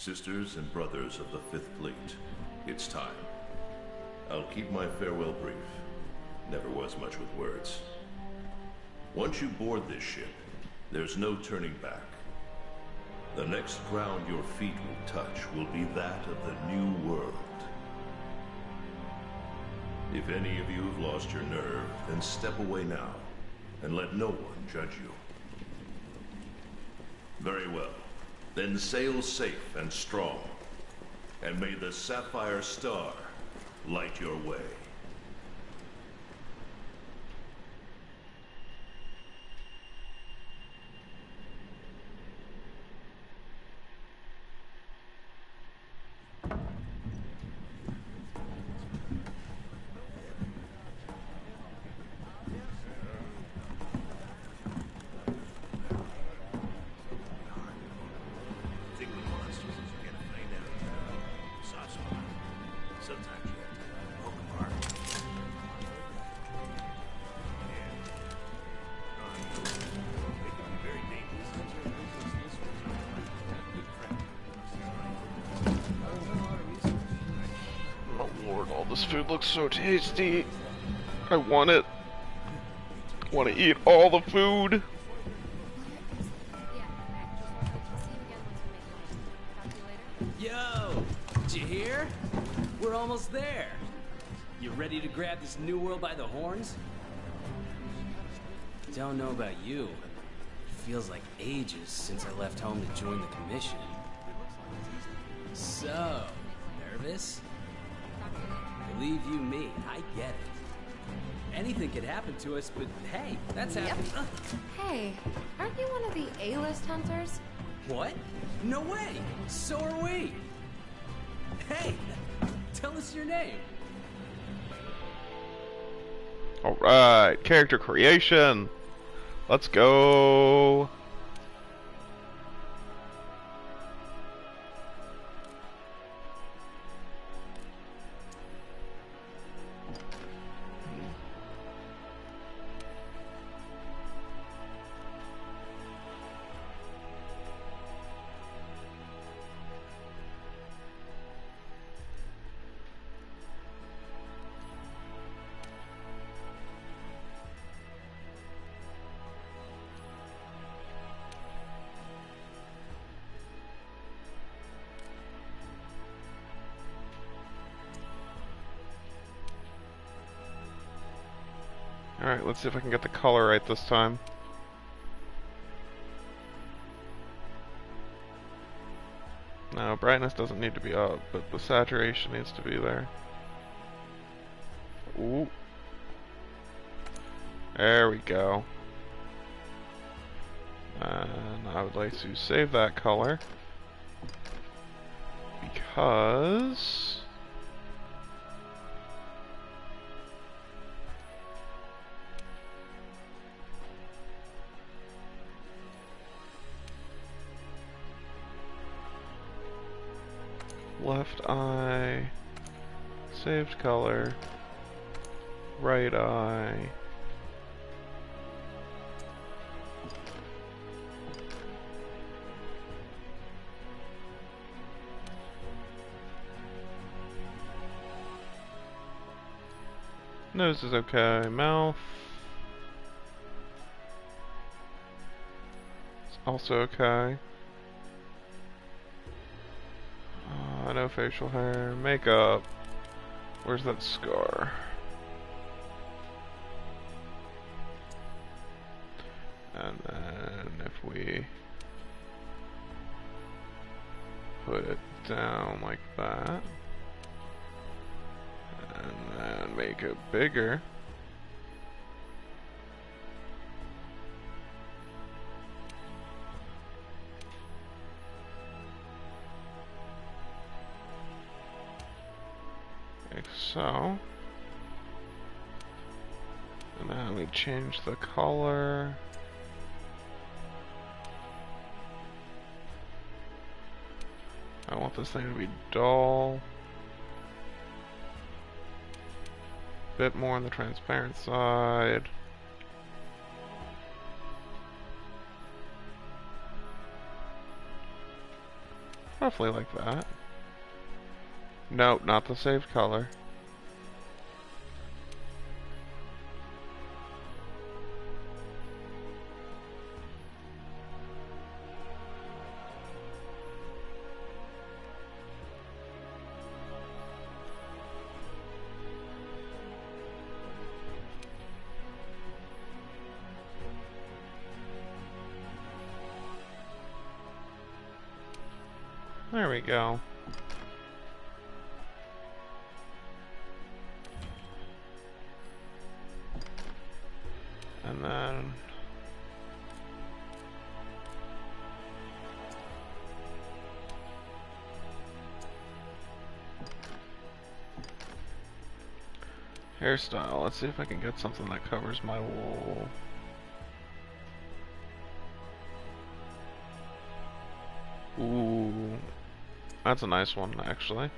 Sisters and brothers of the Fifth Fleet, it's time. I'll keep my farewell brief. Never was much with words. Once you board this ship, there's no turning back. The next ground your feet will touch will be that of the New World. If any of you have lost your nerve, then step away now, and let no one judge you. Very well. Then sail safe and strong, and may the Sapphire Star light your way. This food looks so tasty. I want it. I want to eat all the food. Yo, did you hear? We're almost there. You ready to grab this new world by the horns? Don't know about you. It feels like ages since I left home to join the commission. So, nervous? Believe you me, I get it. Anything could happen to us, but hey, that's happened. Hey, aren't you one of the A-list hunters? What? No way! So are we! Hey, tell us your name. Alright, character creation. Let's go. Alright, let's see if I can get the color right this time. No, brightness doesn't need to be up, but the saturation needs to be there. Ooh. There we go. And I would like to save that color because left eye, saved color, right eye, nose is okay, mouth is also okay. No facial hair, makeup. Where's that scar? And then if we put it down like that, and then make it bigger. Like so. And then we change the color. I want this thing to be dull. Bit more on the transparent side. roughly like that. Nope, not the saved color. There we go. And then hairstyle. Let's see if I can get something that covers my wool. Ooh, that's a nice one, actually.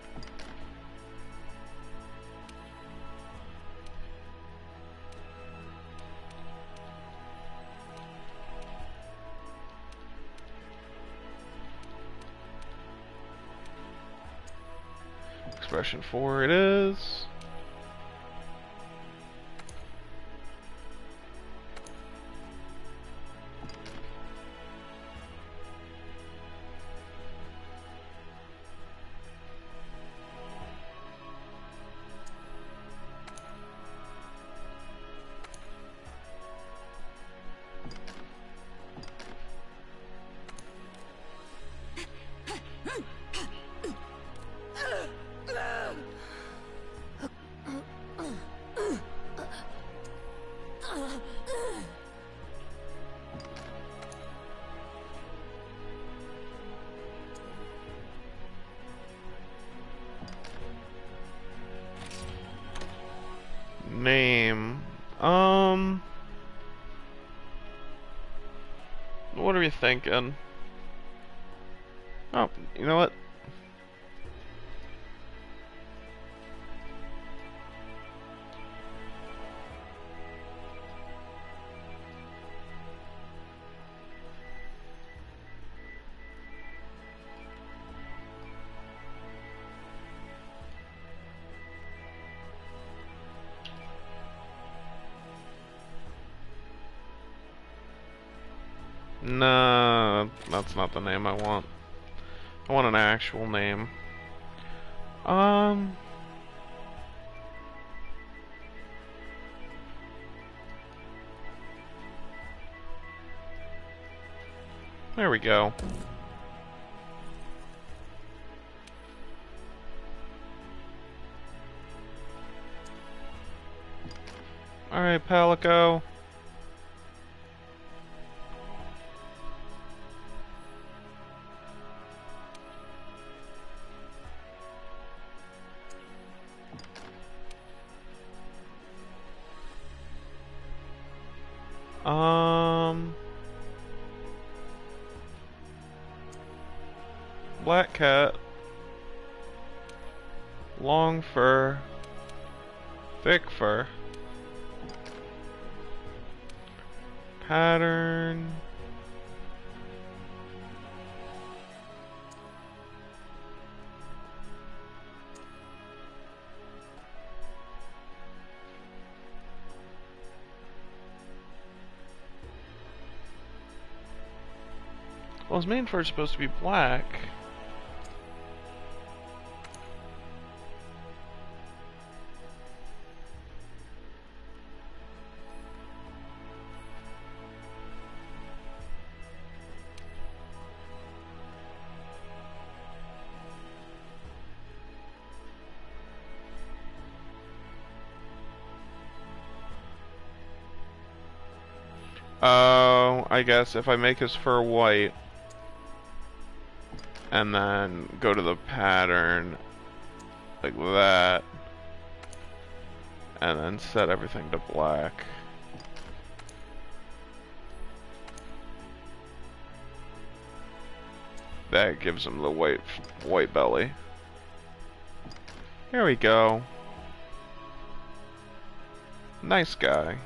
Expression 4 it is. Name. What are we thinking? Oh, you know what? Nah, that's not the name I want. I want an actual name. There we go. Alright, Palico. Black cat, long fur, thick fur, pattern, well, his main fur is supposed to be black. Oh, I guess if I make his fur white and then go to the pattern like that and then set everything to black. That gives him the white belly. Here we go. Nice guy.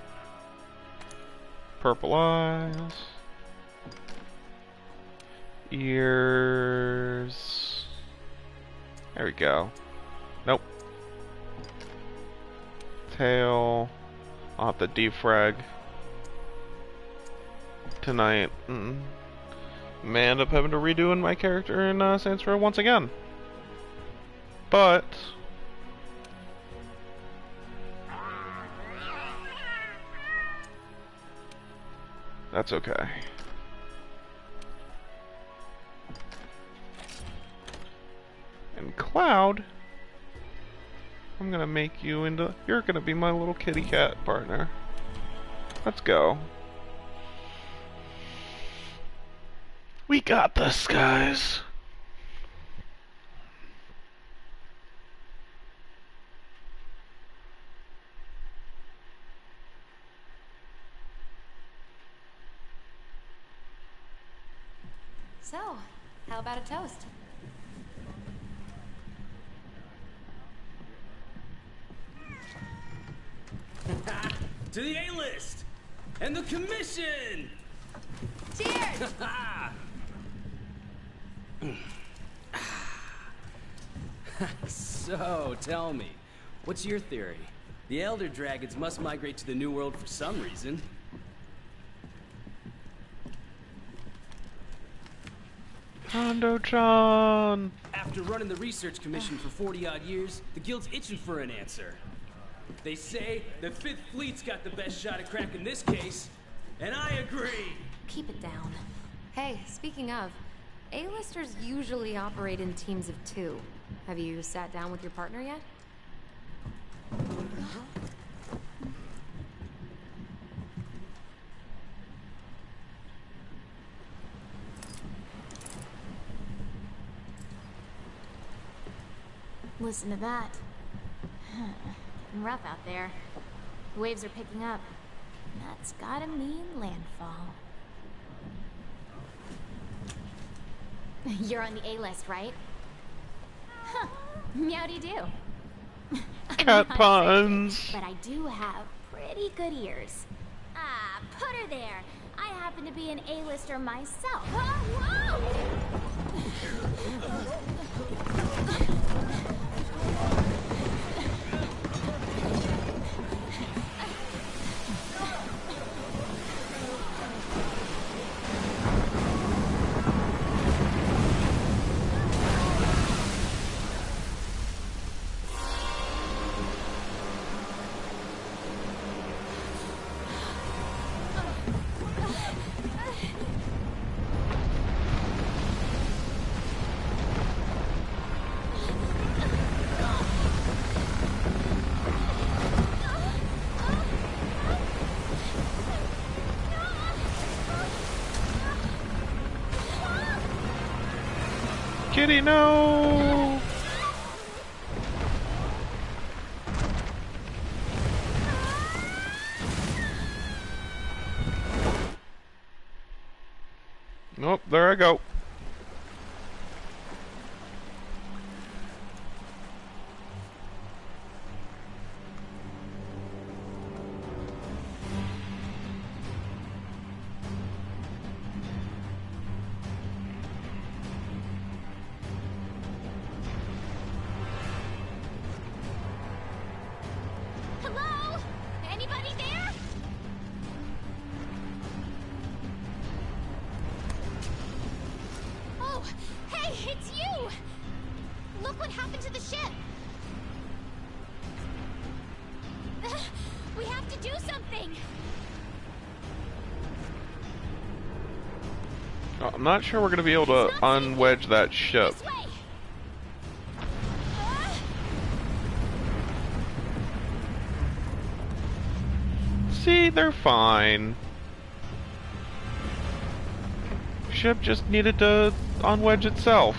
Purple eyes. Ears. There we go. Nope. Tail. I'll have to defrag tonight. May end up having to redo my character in Saints Row once again. But that's okay. And Cloud, I'm gonna make you into... You're gonna be my little kitty cat partner. Let's go. We got this, guys. So, how about a toast? To the A-list! And the commission! Cheers! So, tell me, what's your theory? The Elder Dragons must migrate to the New World for some reason. Hondo-chan! After running the research commission for 40-odd years, the Guild's itching for an answer. They say the Fifth Fleet's got the best shot at cracking this case, and I agree! Keep it down. Hey, speaking of, A-listers usually operate in teams of 2. Have you sat down with your partner yet? Listen to that. Getting rough out there. The waves are picking up. That's gotta mean landfall. You're on the A-list, right? Huh. Meowdy-do. Cat puns! But I do have pretty good ears. Ah, put her there. I happen to be an A-lister myself. Whoa, Kitty, no! Nope, there I go. Hello? Anybody there? Oh, hey, it's you! Look what happened to the ship! We have to do something! I'm not sure we're gonna be able to unwedge that ship. This way! See, they're fine. Ship just needed to unwedge itself.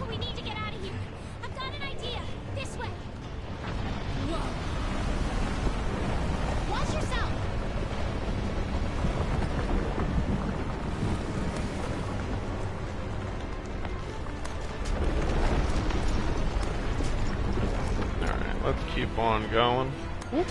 We need to get out of here. I've got an idea. This way. Whoa! Watch yourself. Alright, let's keep on going. Whoop.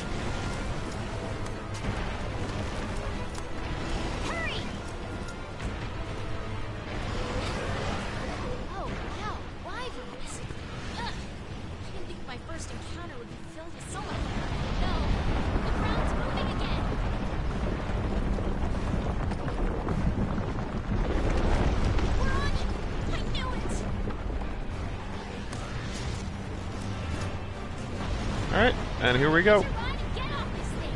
And here we go. Get off this thing.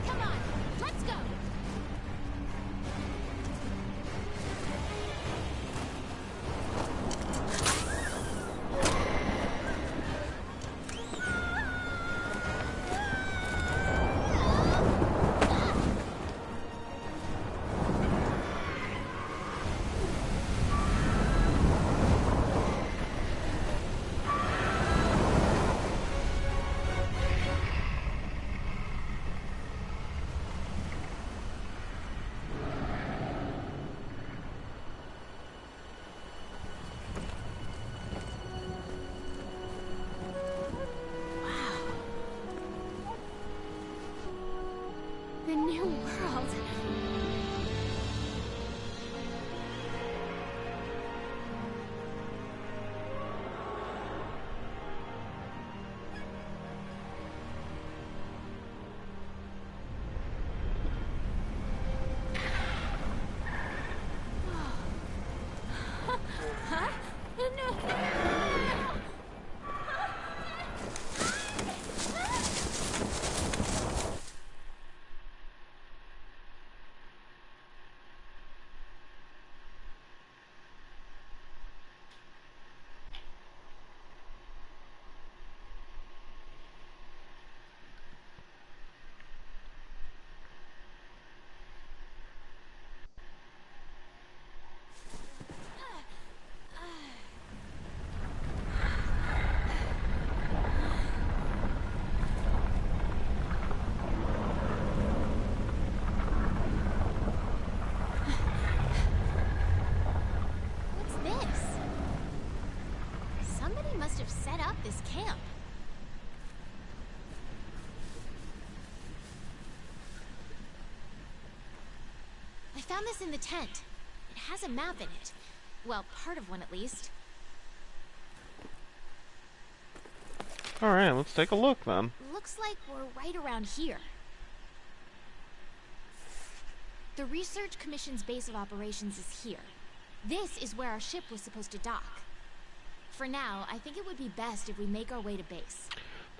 Come on, let's go. The new world. Huh? No. What's this? Somebody must have set up this camp. I found this in the tent. It has a map in it. Well, part of one at least. Alright, let's take a look then. Looks like we're right around here. The Research Commission's base of operations is here. This is where our ship was supposed to dock. For now, I think it would be best if we make our way to base.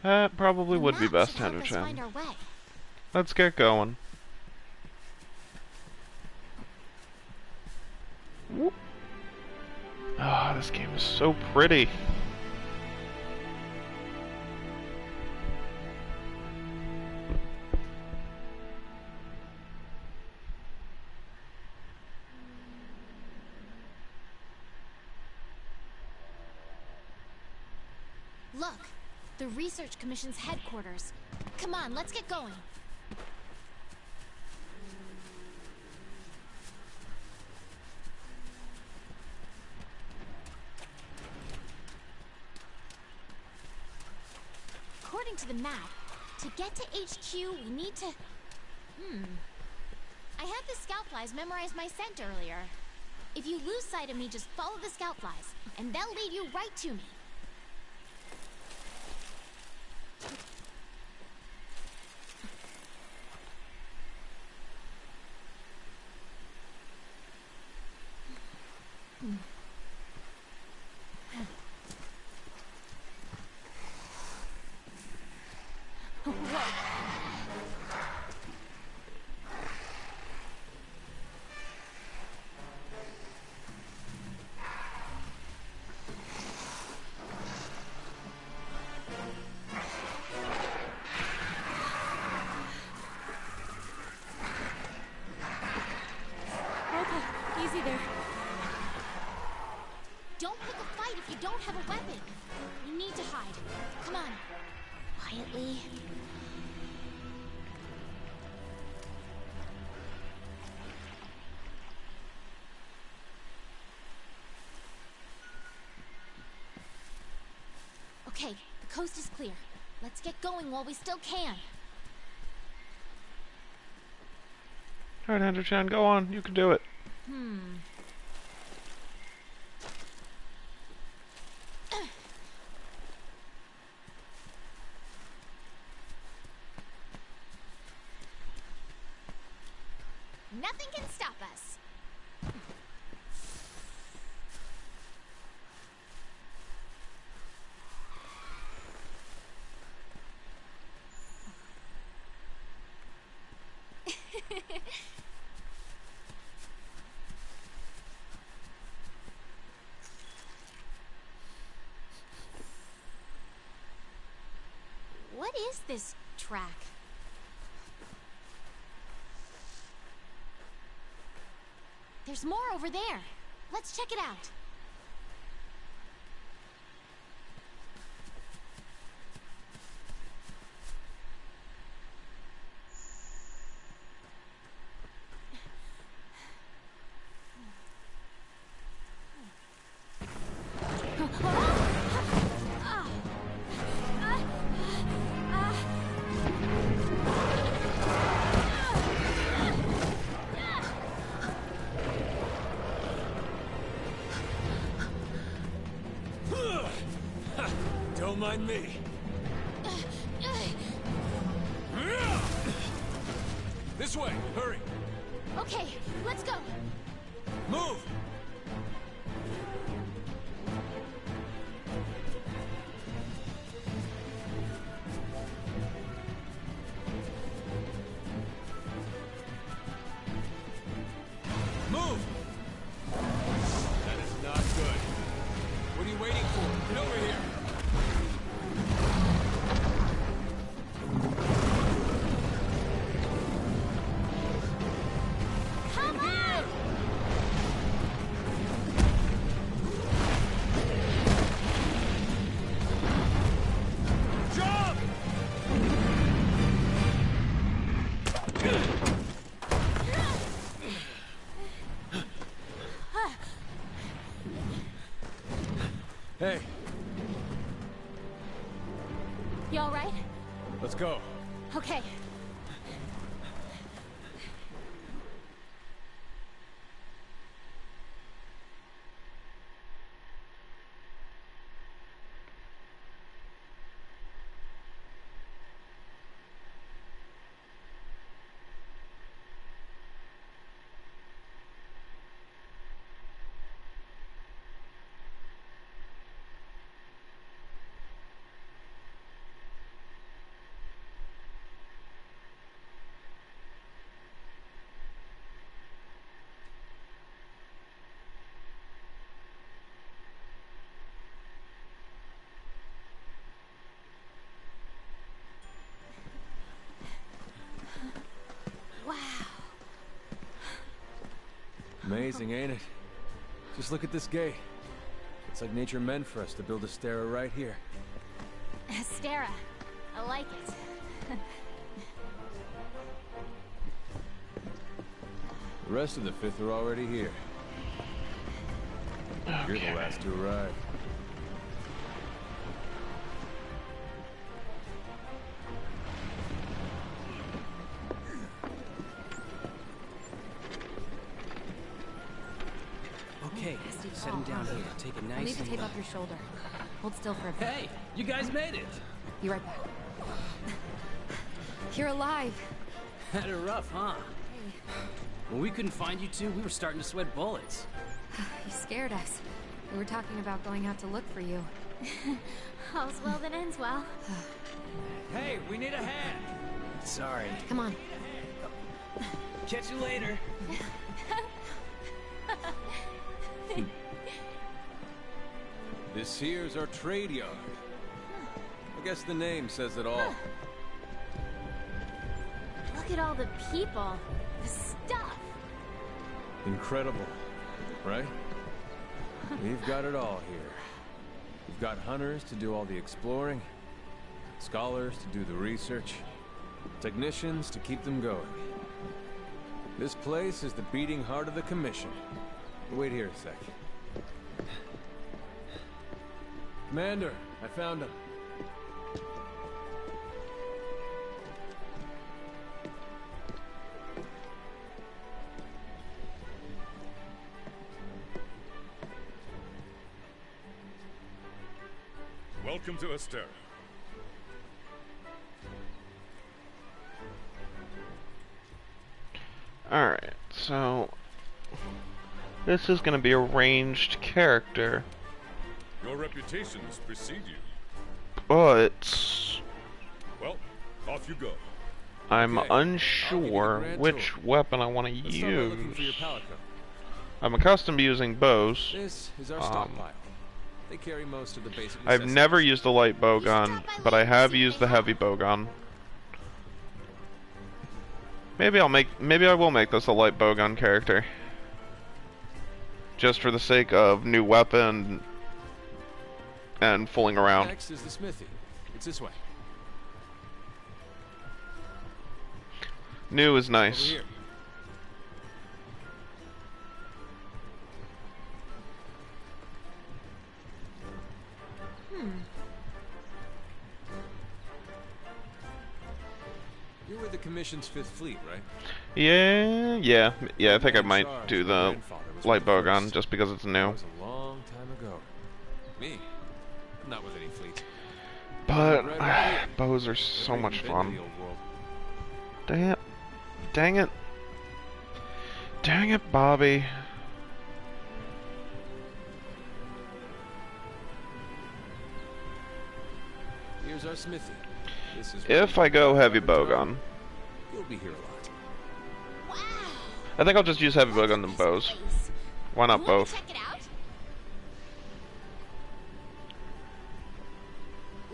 That probably The would be map best, should help us find Henderson. our way. Let's get going. Whoop. Ah, this game is so pretty. Look, the Research Commission's headquarters. Come on, let's get going. According to the map, to get to HQ, we need to... I had the scout flies memorize my scent earlier. If you lose sight of me, just follow the scout flies, and they'll lead you right to me. Easy there. Don't pick a fight if you don't have a weapon. You need to hide. Come on. Quietly. Okay, the coast is clear. Let's get going while we still can. Alright, Henderson, go on. You can do it. Nothing can stop us. this track. There's more over there. Let's check it out. Don't mind me. This way, hurry. Okay, let's go. Move! Move! That is not good. What are you waiting for? Get over here. Come on! Jump! Hey, You all right? let's go. Okay. Wow. Amazing, ain't it? Just look at this gate. It's like nature meant for us to build a stair right here. Stara. I like it. The rest of the Fifth are already here. You're the last to arrive. Okay, set him down here. Take it I'll need nice to and tape low. up your shoulder. Hold still for a bit. Hey, you guys made it. Be right back. You're alive. Had it rough, huh? When we couldn't find you two, we were starting to sweat bullets. You scared us. We were talking about going out to look for you. All's well that ends well. Hey, we need a hand. Sorry. Come on. Catch you later. This here's our trade yard. I guess the name says it all. Look at all the people. The stuff. Incredible, right? We've got it all here. We've got hunters to do all the exploring, scholars to do the research, technicians to keep them going. This place is the beating heart of the Commission. Wait here a sec. Commander, I found him. Welcome to Astera. Alright, so this is gonna be a ranged character, Your reputations precede you. but Well, off you go. I'm Okay, I'll give you the unsure grand which tour. weapon I want to Let's start by looking for your use. palico. I'm accustomed to using bows. This is our stockpile. They carry most of the basic I've necessities. never used the light bow You should gun, drop by but I later and have see what used they the heavy have. bow gun. Maybe I will make this a light bow gun character. Just for the sake of new weapon and fooling around. Next is the smithy. It's this way. New is Over nice. here. You're with the Commission's 5th Fleet, right? Yeah. I think I Man in might charge, do my the grandfather was light with the bow gun first. just because it's That new. was a long time ago. Me, not with any fleet. But Right over here. bows are so Never much even been to fun. the old world. Dang it. Dang it. Dang it, Bobby. Here's our smithy. This is where If we I go make heavy our bow time. gun, You'll be here a lot. Wow. I think I'll just use heavy bow What's gun in than this bows. place? Why not You wanna both? check it out?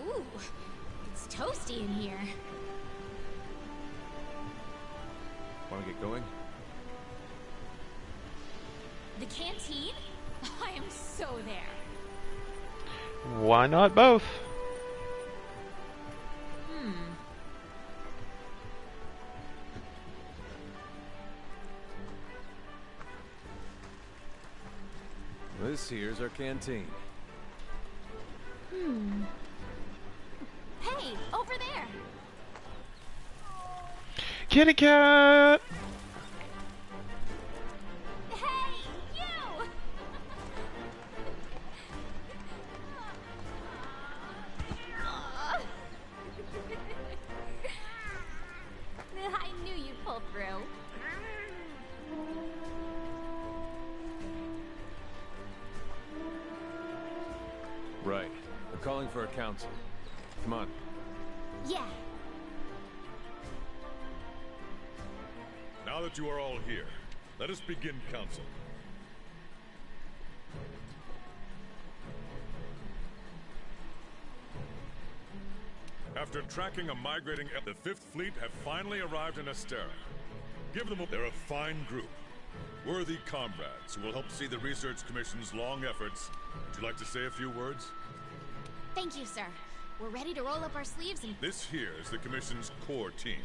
Ooh, it's toasty in here. Want to get going? The canteen? I am so there. Why not both? This here's our canteen. Hey, over there. Kitty cat! Hey, you! I knew you'd pull through. Right. We're calling for a council. Come on. Yeah. Now that you are all here, let us begin council. After tracking a migrating, the 5th Fleet have finally arrived in Astera. Give them a... They're a fine group. Worthy comrades who will help see the Research Commission's long efforts. Would you like to say a few words? Thank you, sir. We're ready to roll up our sleeves and... This here is the Commission's core team.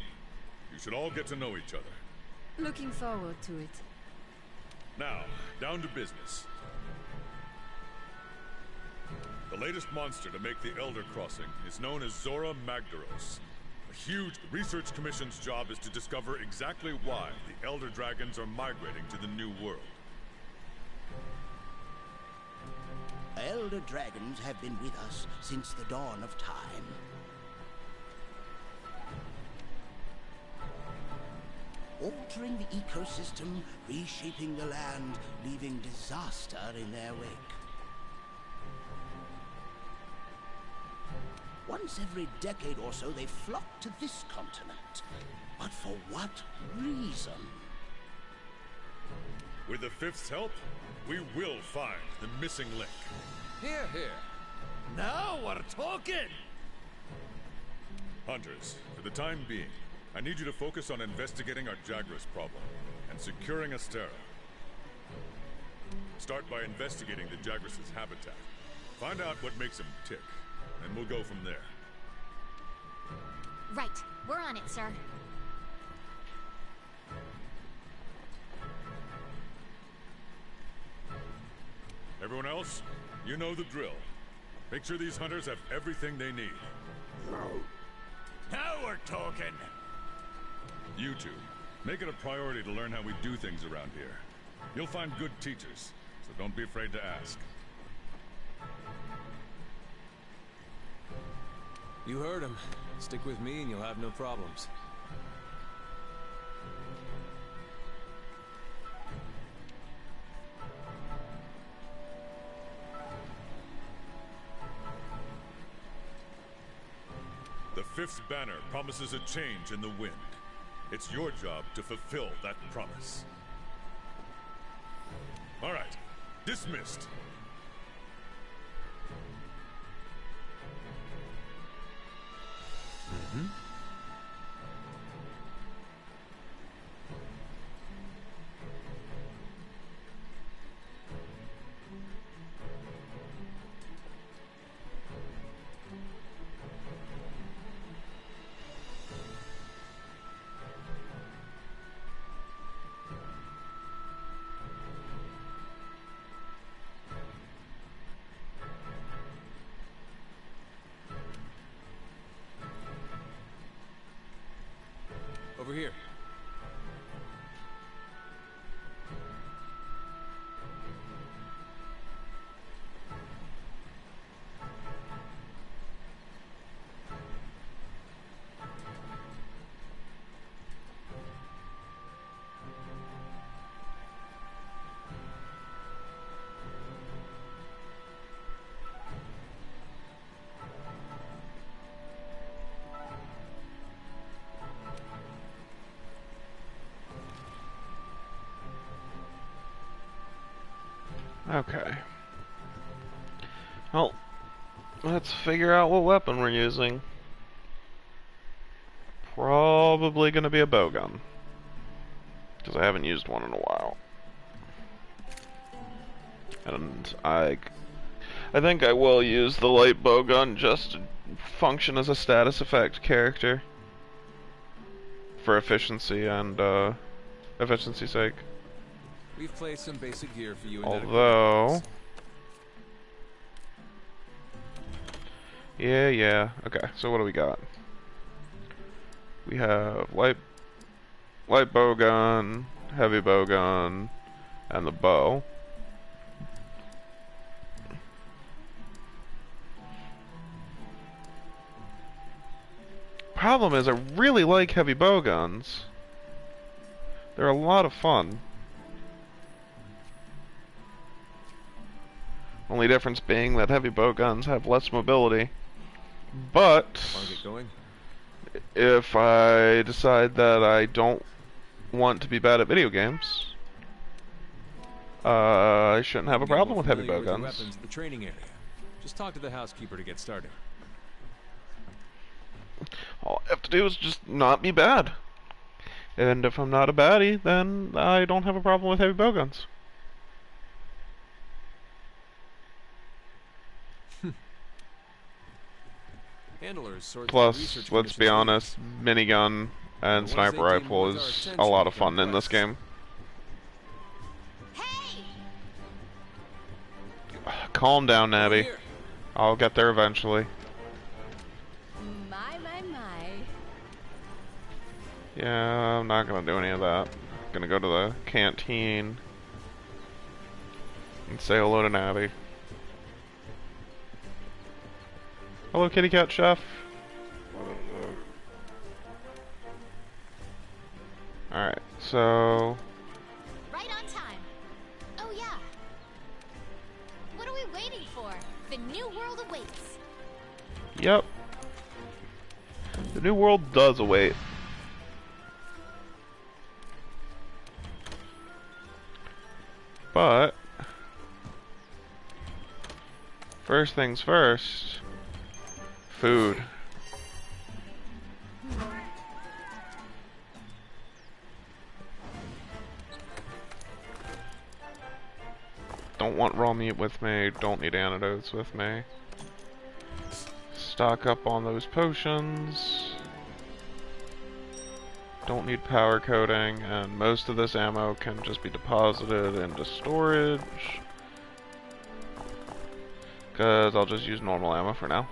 You should all get to know each other. Looking forward to it. Now, down to business. The latest monster to make the Elder Crossing is known as Zora Magdaros. A huge Research Commission's job is to discover exactly why the Elder Dragons are migrating to the New World. Elder dragons have been with us since the dawn of time. Altering the ecosystem, reshaping the land, leaving disaster in their wake. Once every decade or so, they flock to this continent. But for what reason? With the Fifth's help, we will find the missing link. Here, here. Now we're talking! Hunters, for the time being, I need you to focus on investigating our Jagras problem and securing Astera. Start by investigating the Jagras' habitat. Find out what makes them tick, and we'll go from there. Right. We're on it, sir. Everyone else, you know the drill. Make sure these hunters have everything they need. Now we're talking! You two, make it a priority to learn how we do things around here. You'll find good teachers, so don't be afraid to ask. You heard him. Stick with me and you'll have no problems. The Fifth Banner promises a change in the wind. It's your job to fulfill that promise. All right, dismissed. Over here. Okay. Well, let's figure out what weapon we're using. Probably gonna be a bowgun, because I haven't used one in a while. And I think I will use the light bowgun just to function as a status effect character for efficiency and efficiency's sake. We've placed some basic gear for you. Although, yeah. Okay, so what do we got? We have light bowgun, heavy bowgun, and the bow. Problem is, I really like heavy bowguns. They're a lot of fun. Only difference being that heavy bowguns have less mobility. But wanna get going? If I decide that I don't want to be bad at video games, I shouldn't have a problem with heavy bowguns. Weapons in the training area. Just talk to the housekeeper to get started. All I have to do is just not be bad. And if I'm not a baddie, then I don't have a problem with heavy bowguns. Plus, let's be honest, minigun and sniper rifle is a lot of fun in this game. Hey! Calm down, Nabby. I'll get there eventually. My. Yeah, I'm not gonna do any of that. I'm gonna go to the canteen and say hello to Nabby. Hello, kitty cat chef. Alright, so... Right on time. Oh yeah. What are we waiting for? The new world awaits. Yep. The new world does await. But... first things first... food. Don't want raw meat with me, don't need antidotes with me. Stock up on those potions. Don't need power coating, and most of this ammo can just be deposited into storage. Because I'll just use normal ammo for now.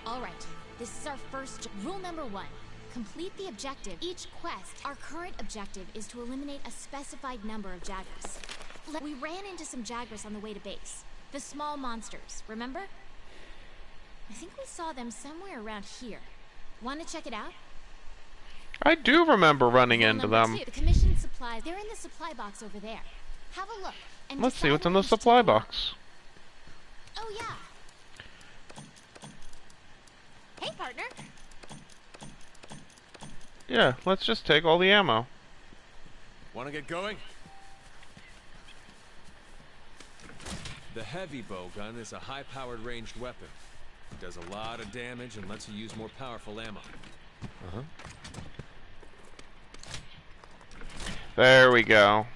Alright, this is our first rule number 1. Complete the objective. Each quest, our current objective is to eliminate a specified number of Jaggers. We ran into some Jaggers on the way to base. The small monsters, remember? I think we saw them somewhere around here. Want to check it out? I do remember running into them. 2, the commission supplies, they're in the supply box over there. Have a look. And Let's see decide what's in what the you should supply take along. box. Oh, yeah. Hey, partner. Yeah, let's just take all the ammo. Want to get going? The heavy bowgun is a high-powered ranged weapon. It does a lot of damage and lets you use more powerful ammo. There we go.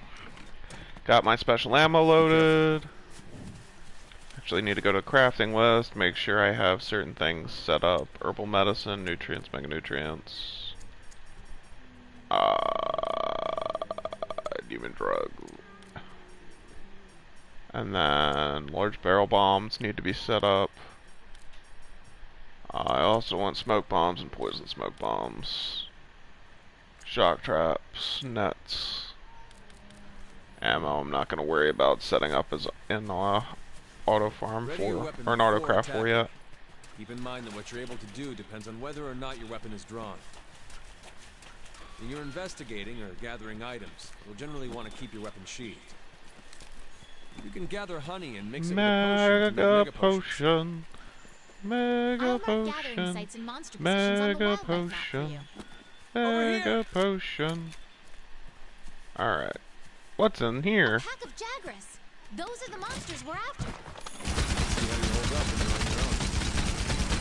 Got my special ammo loaded. Actually need to go to a crafting list, make sure I have certain things set up. Herbal medicine, nutrients, mega nutrients. Demon drug. And then large barrel bombs need to be set up. I also want smoke bombs and poison smoke bombs. Shock traps, nets. Ammo I'm not going to worry about setting up as in auto farm Ready your for, weapon or an auto before craft for attacking. yet. Keep in mind that what you're able to do depends on whether or not your weapon is drawn. When you're investigating or gathering items, you'll generally want to keep your weapon sheathed. You can gather honey and mix it with a potion to make Mega mega potions. potion. Mega I'll mark gathering potion. sites and monster positions on the Mega wildlife map for potion. you. Mega potion. Alright. What's in here? Pack of Jagras. Those are the monsters we're after. See how you hold up when you're on your own.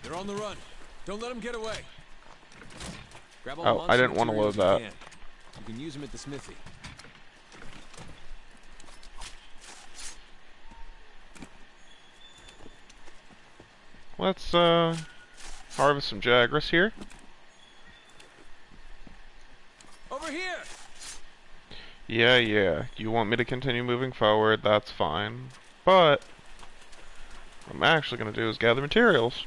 They're on the run. Don't let them get away. Grab all Oh, monster I didn't want to load materials that. you can. You can use them at the smithy. Let's harvest some Jagras here. Over here! Yeah. You want me to continue moving forward, that's fine. But what I'm actually going to do is gather materials.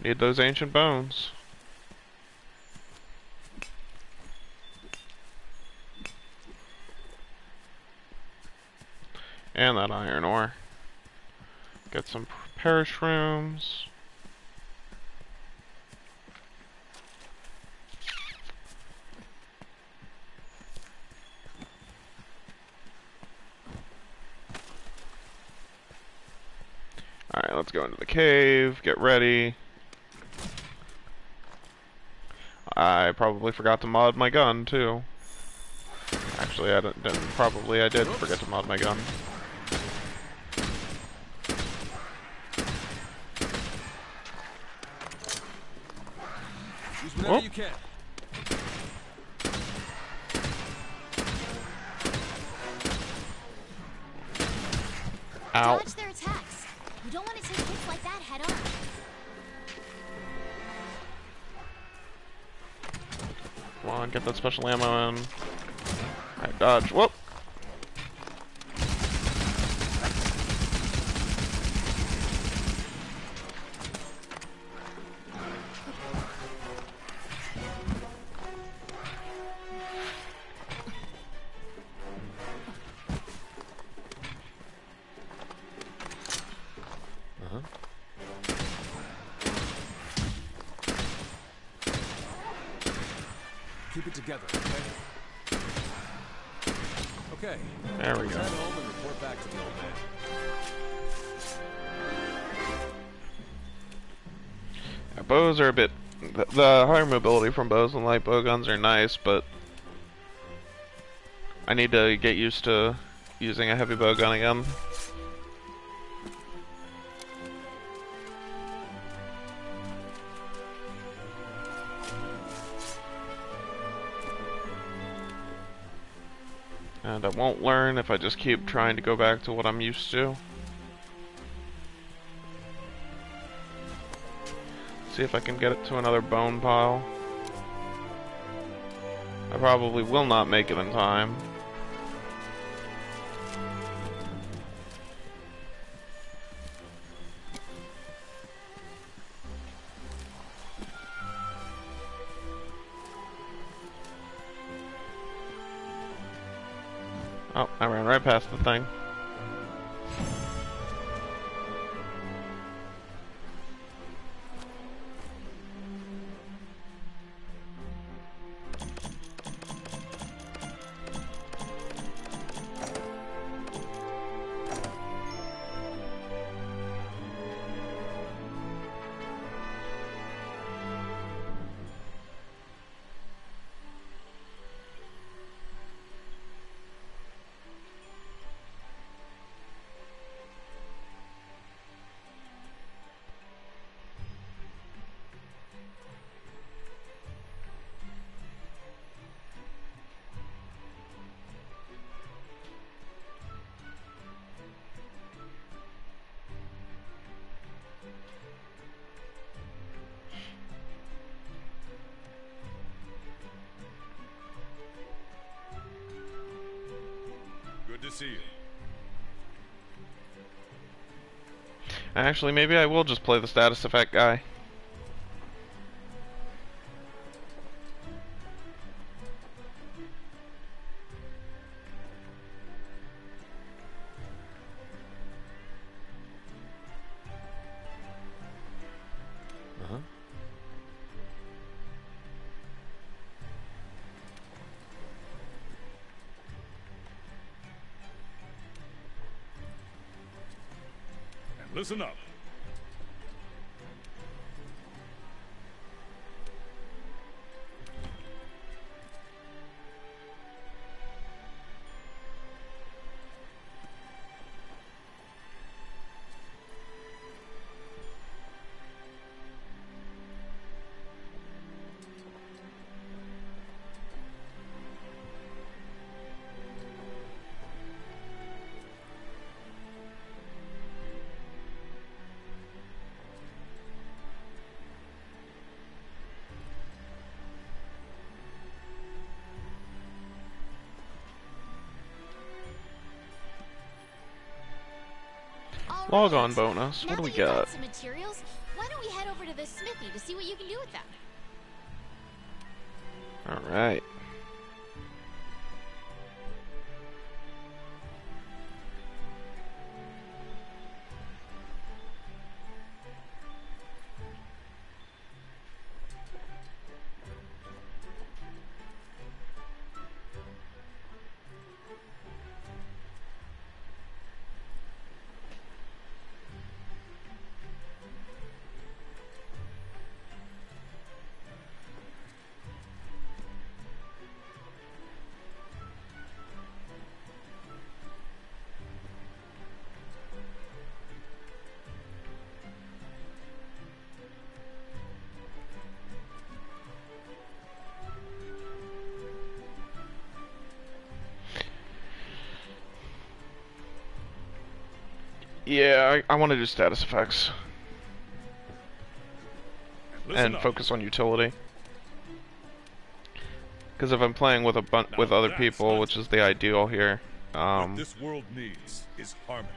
Need those ancient bones. And that iron ore. Get some parashrooms. Alright, let's go into the cave, get ready. I probably forgot to mod my gun, too. Actually, I didn't. Probably I did forget to mod my gun. Use whatever you can. Ow. Dodge their attacks. You don't want to take hits like that head on. Come on, get that special ammo in. Alright, dodge. Whoop! Keep it together, okay? Okay. There we Let's go. head home and report back to the old man. Yeah, bows are a bit... The higher mobility from bows and light bow guns are nice, but... I need to get used to using a heavy bow gun again. And I won't learn if I just keep trying to go back to what I'm used to. See if I can get it to another bone pile. I probably will not make it in time. Oh, I ran right past the thing. Good to see you. Actually, maybe I will just play the status effect guy. Uh-huh. And listen up. Log on bonus. What do we Now that you got? some materials, why don't we head over to the smithy to see what you can do with them? Alright. Yeah, I want to do status effects. Listen And up. focus on utility. Because if I'm playing with with other that's people, logic. which is the ideal here, What this world needs is harmony.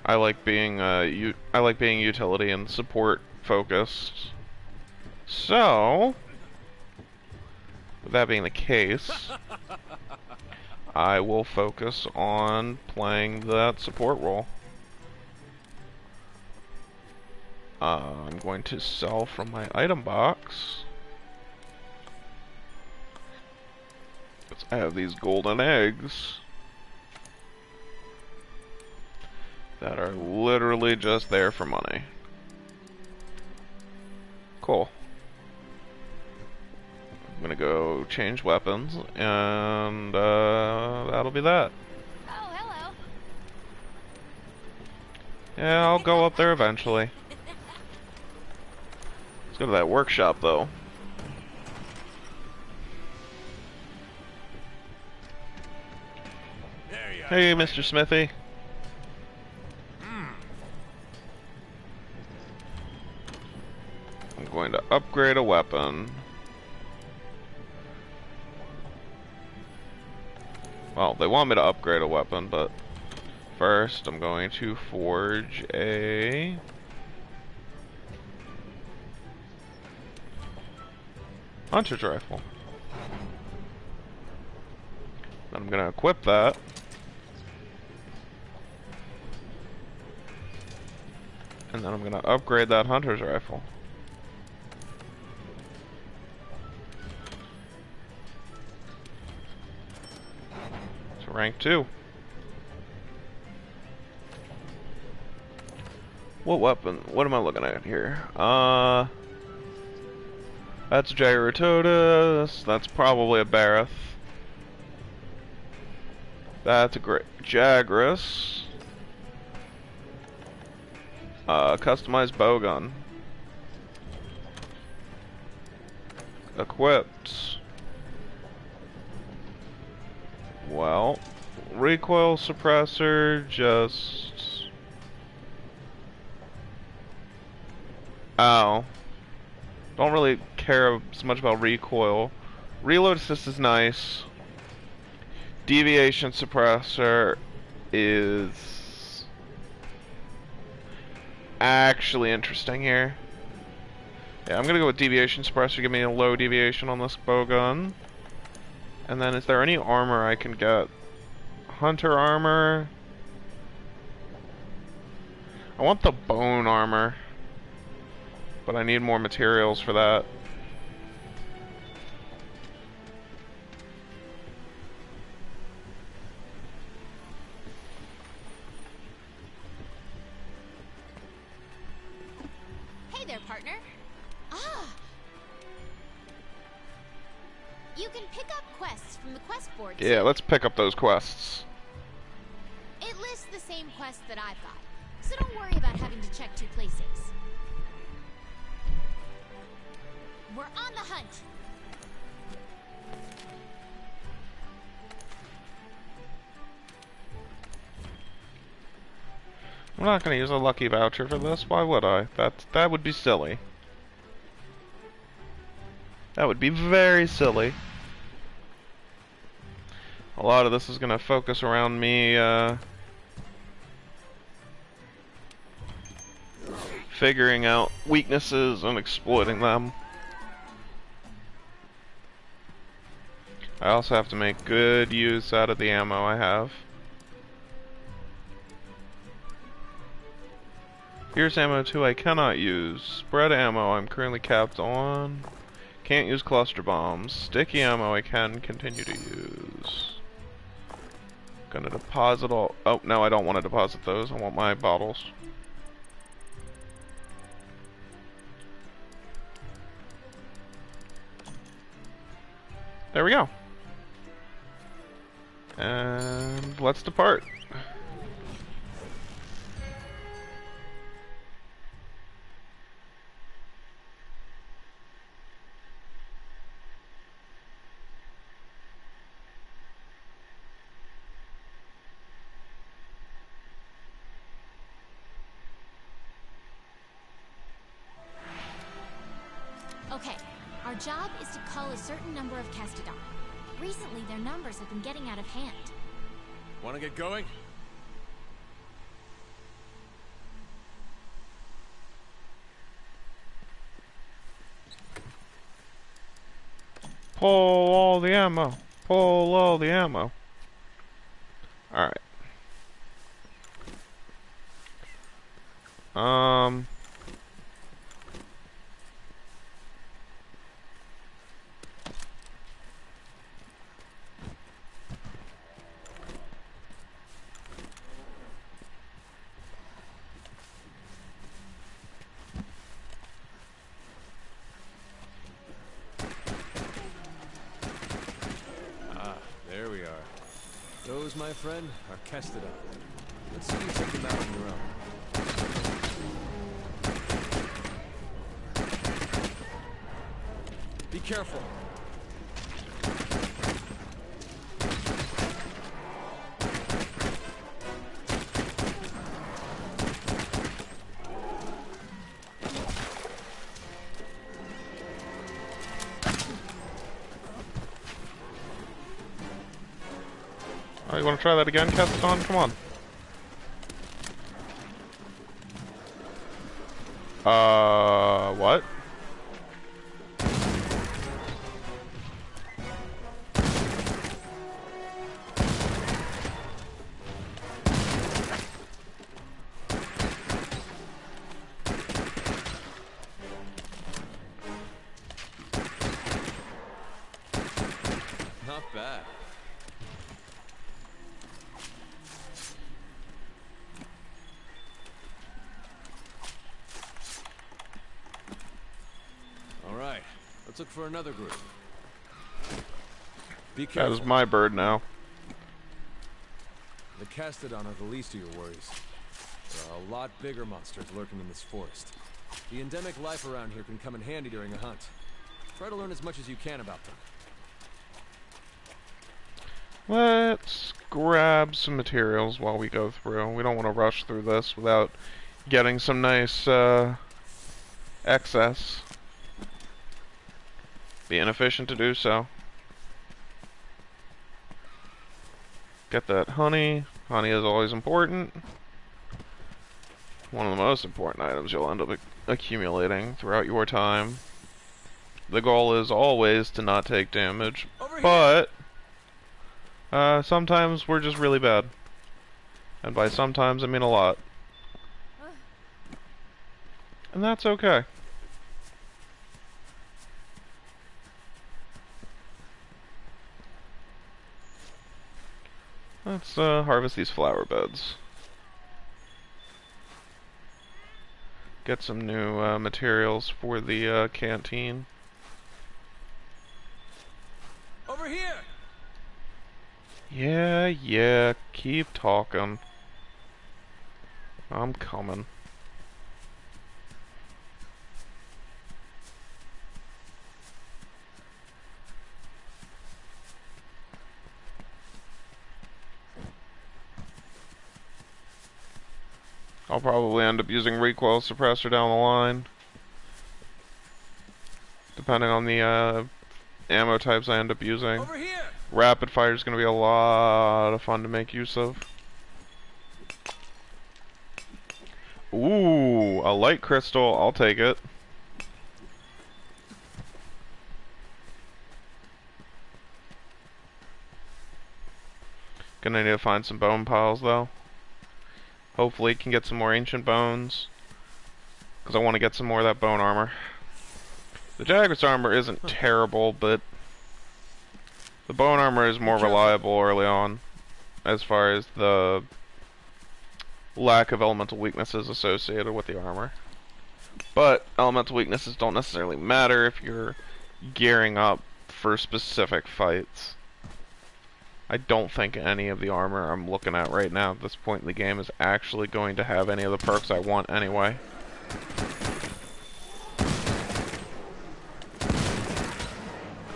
I like being I like being utility and support focused. So, with that being the case, I will focus on playing that support role. I'm going to sell from my item box. I have these golden eggs that are literally just there for money. Cool. I'm gonna go change weapons, and that'll be that. Oh, hello. Yeah, I'll go up there eventually. Let's go to that workshop, though. There you Hey, Mr. Smithy. I'm going to upgrade a weapon. Well, they want me to upgrade a weapon, but first I'm going to forge a hunter's rifle. I'm gonna equip that. And then I'm gonna upgrade that hunter's rifle. To rank 2. What weapon? What am I looking at here? That's Gyrototus. That's probably a Bareth. That's a great Jagras. Customized bowgun. Equipped. Well, recoil suppressor, just... Oh. Don't really care as much about recoil. Reload assist is nice. Deviation suppressor is actually interesting here. Yeah, I'm gonna go with deviation suppressor, give me a low deviation on this bowgun. And then is there any armor I can get? Hunter armor. I want the bone armor, but I need more materials for that. Hey there, partner. Ah! You can pick up quests from the quest board. Yeah, let's pick up those quests. It lists the same quests that I've got, so don't worry about having to check 2 places. We're on the hunt. I'm not gonna use a lucky voucher for this, why would I? That would be silly. That would be very silly. A lot of this is gonna focus around me, figuring out weaknesses and exploiting them. I also have to make good use out of the ammo I have. Here's ammo 2 I cannot use. Spread ammo I'm currently capped on. Can't use cluster bombs. Sticky ammo I can continue to use. Gonna deposit all... Oh, no, I don't want to deposit those. I want my bottles. There we go. And let's depart. Okay, our job is to cull a certain number of Kestodon. Recently, their numbers have been getting out of hand. Want to get going? Pull all the ammo. Pull all the ammo. Alright. There we are. Those, my friend, are Kestodon. Let's see you take them out on your own. Be careful. Oh, you want to try that again, Kestodon? Come on. What? bad. All right, let's look for another group. Be That careful. is my bird now. The Castodon are the least of your worries. There are a lot bigger monsters lurking in this forest. The endemic life around here can come in handy during a hunt. Try to learn as much as you can about them. Let's grab some materials while we go through. We don't want to rush through this without getting some nice excess. Be inefficient to do so. Get that honey. Honey is always important. One of the most important items you'll end up accumulating throughout your time. The goal is always to not take damage, but sometimes we're just really bad. And by sometimes I mean a lot. And that's okay. Let's harvest these flower beds. Get some new materials for the canteen. Over here! Yeah, keep talking. I'm coming. I'll probably end up using recoil suppressor down the line, depending on the ammo types I end up using. Over here! Rapid fire is going to be a lot of fun to make use of. Ooh, a light crystal. I'll take it. Gonna need to find some bone piles though. Hopefully can get some more ancient bones, because I want to get some more of that bone armor. The Jaguar's armor isn't terrible, but the bone armor is more reliable early on, as far as the lack of elemental weaknesses associated with the armor. But elemental weaknesses don't necessarily matter if you're gearing up for specific fights. I don't think any of the armor I'm looking at right now at this point in the game is actually going to have any of the perks I want anyway.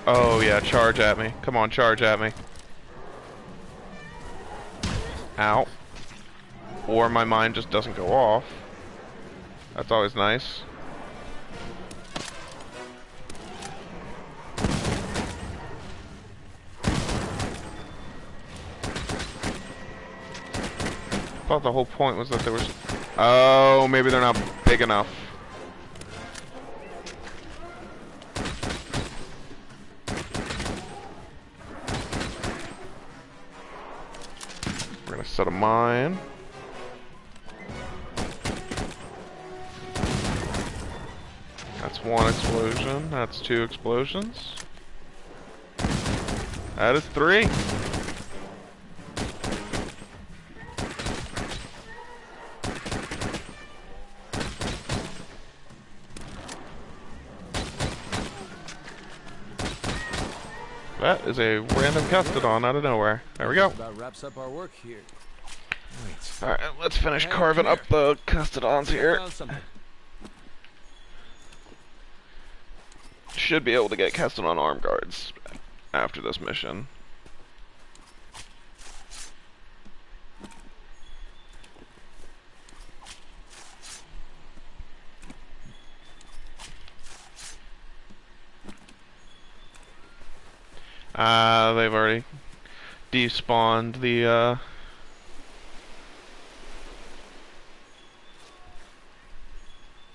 Oh yeah, charge at me. Come on, charge at me. Ow. Or my mind just doesn't go off. That's always nice. I thought the whole point was that there was... Oh, maybe they're not big enough. We're gonna set a mine. That's one explosion. That's two explosions. That is three. That is a random Castodon out of nowhere. There we go. About wraps up our work here. Wait. Alright, let's finish carving up the Castodons here. Found something. Should be able to get Castodon arm guards after this mission. They've already despawned the,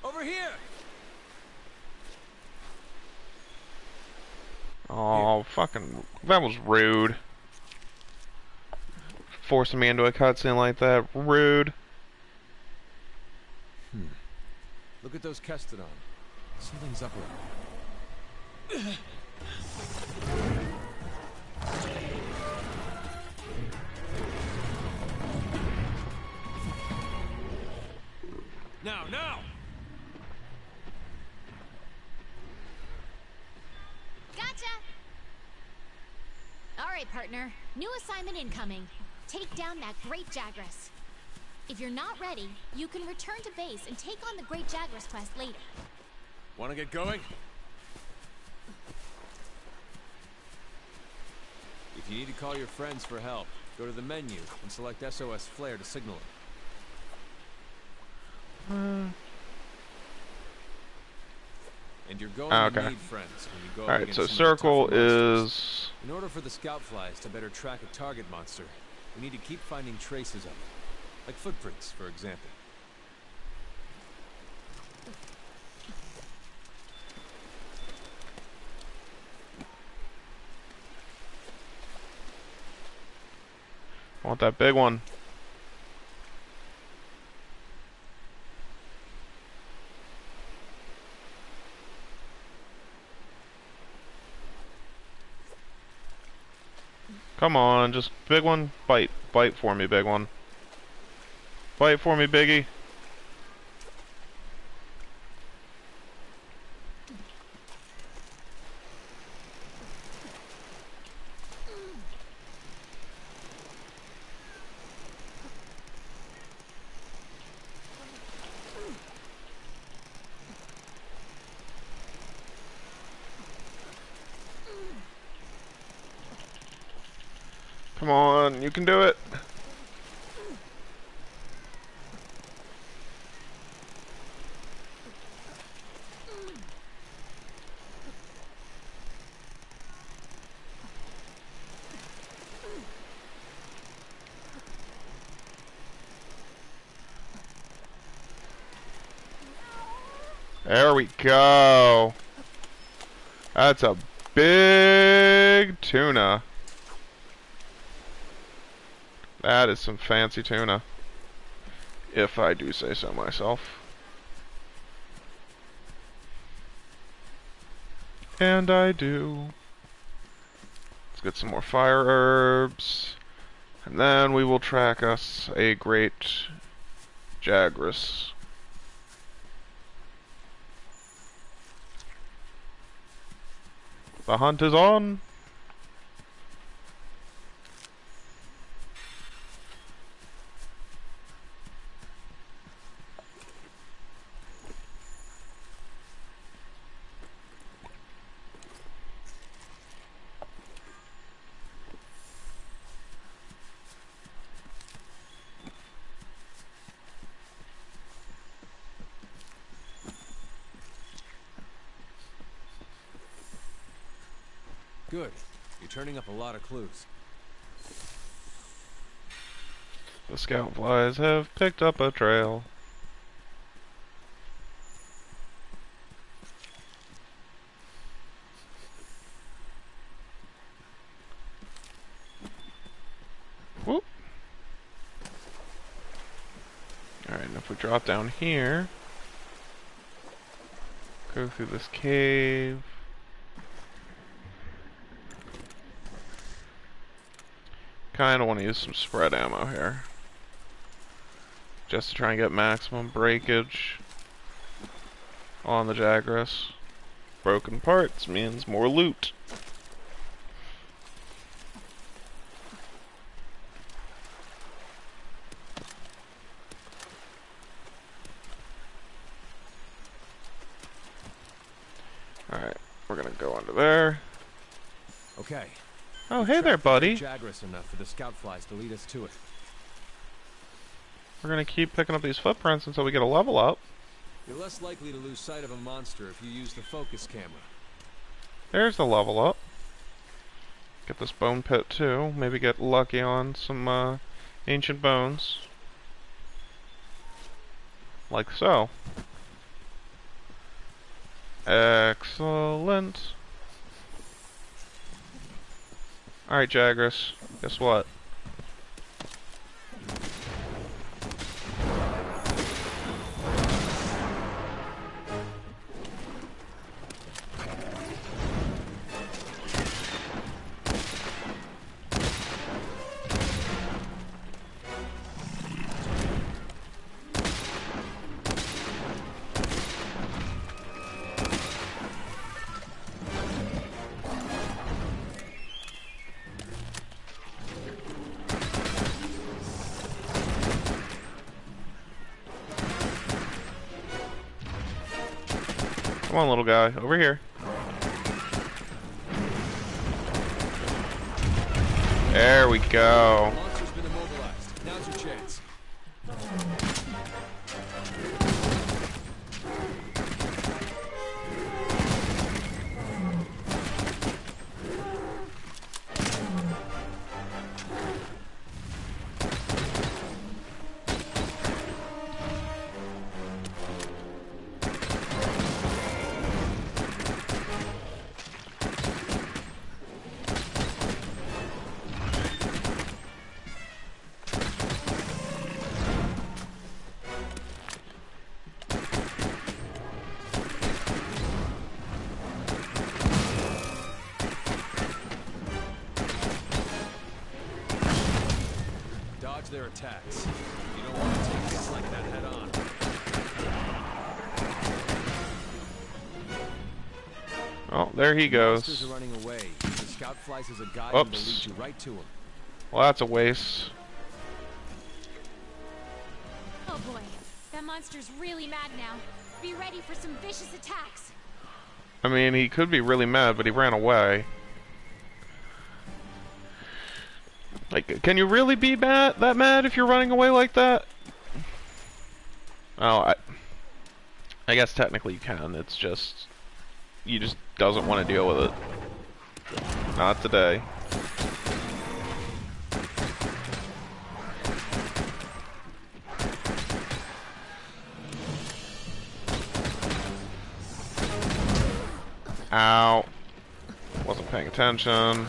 Over here! Oh, fucking... That was rude. Forcing me into a cutscene like that. Rude. Look at those Castodon. Something's up with them. Now, now! Gotcha! Alright, partner. New assignment incoming. Take down that Great Jagras. If you're not ready, you can return to base and take on the Great Jagras quest later. Wanna get going? If you need to call your friends for help, go to the menu and select SOS Flare to signal it. And you're going to need friends when you go up Alright, against so some of the circle tougher monsters. is... In order for the scout flies to better track a target monster, we need to keep finding traces of it. Like footprints, for example. I want that big one. Come on, just big one. Bite. Bite for me, big one. Bite for me, biggie. Come on, you can do it. There we go. That's a big tuna. That is some fancy tuna, if I do say so myself. And I do. Let's get some more fire herbs, and then we will track us a great Jagras. The hunt is on. Good. You're turning up a lot of clues. The scout flies have picked up a trail. Whoop. Alright, and if we drop down here, go through this cave. Kinda want to use some spread ammo here, just to try and get maximum breakage on the Jagras. Broken parts means more loot. Alright, we're gonna go under there. Okay. Oh, hey there, buddy. Jagras enough for the scout flies to lead us to it. We're gonna keep picking up these footprints until we get a level up. You're less likely to lose sight of a monster if you use the focus camera. There's the level up. Get this bone pit too. Maybe get lucky on some ancient bones. Like so. Excellent. Alright, Jagras. Guess what? Come on, little guy. Over here. There we go. Monster's been immobilized. Now's your chance. Dodge their attacks. You don't want to take hits like that head on. Oh, there he Monsters goes. are running away. The scout flies as a guide and will Whoops. lead you right to him. Well, that's a waste. Oh boy, that monster's really mad now. Be ready for some vicious attacks. I mean, he could be really mad, but he ran away. Like, can you really be that mad if you're running away like that? Oh, I guess technically you can. It's just, you just doesn't want to deal with it. Not today. Ow. Wasn't paying attention.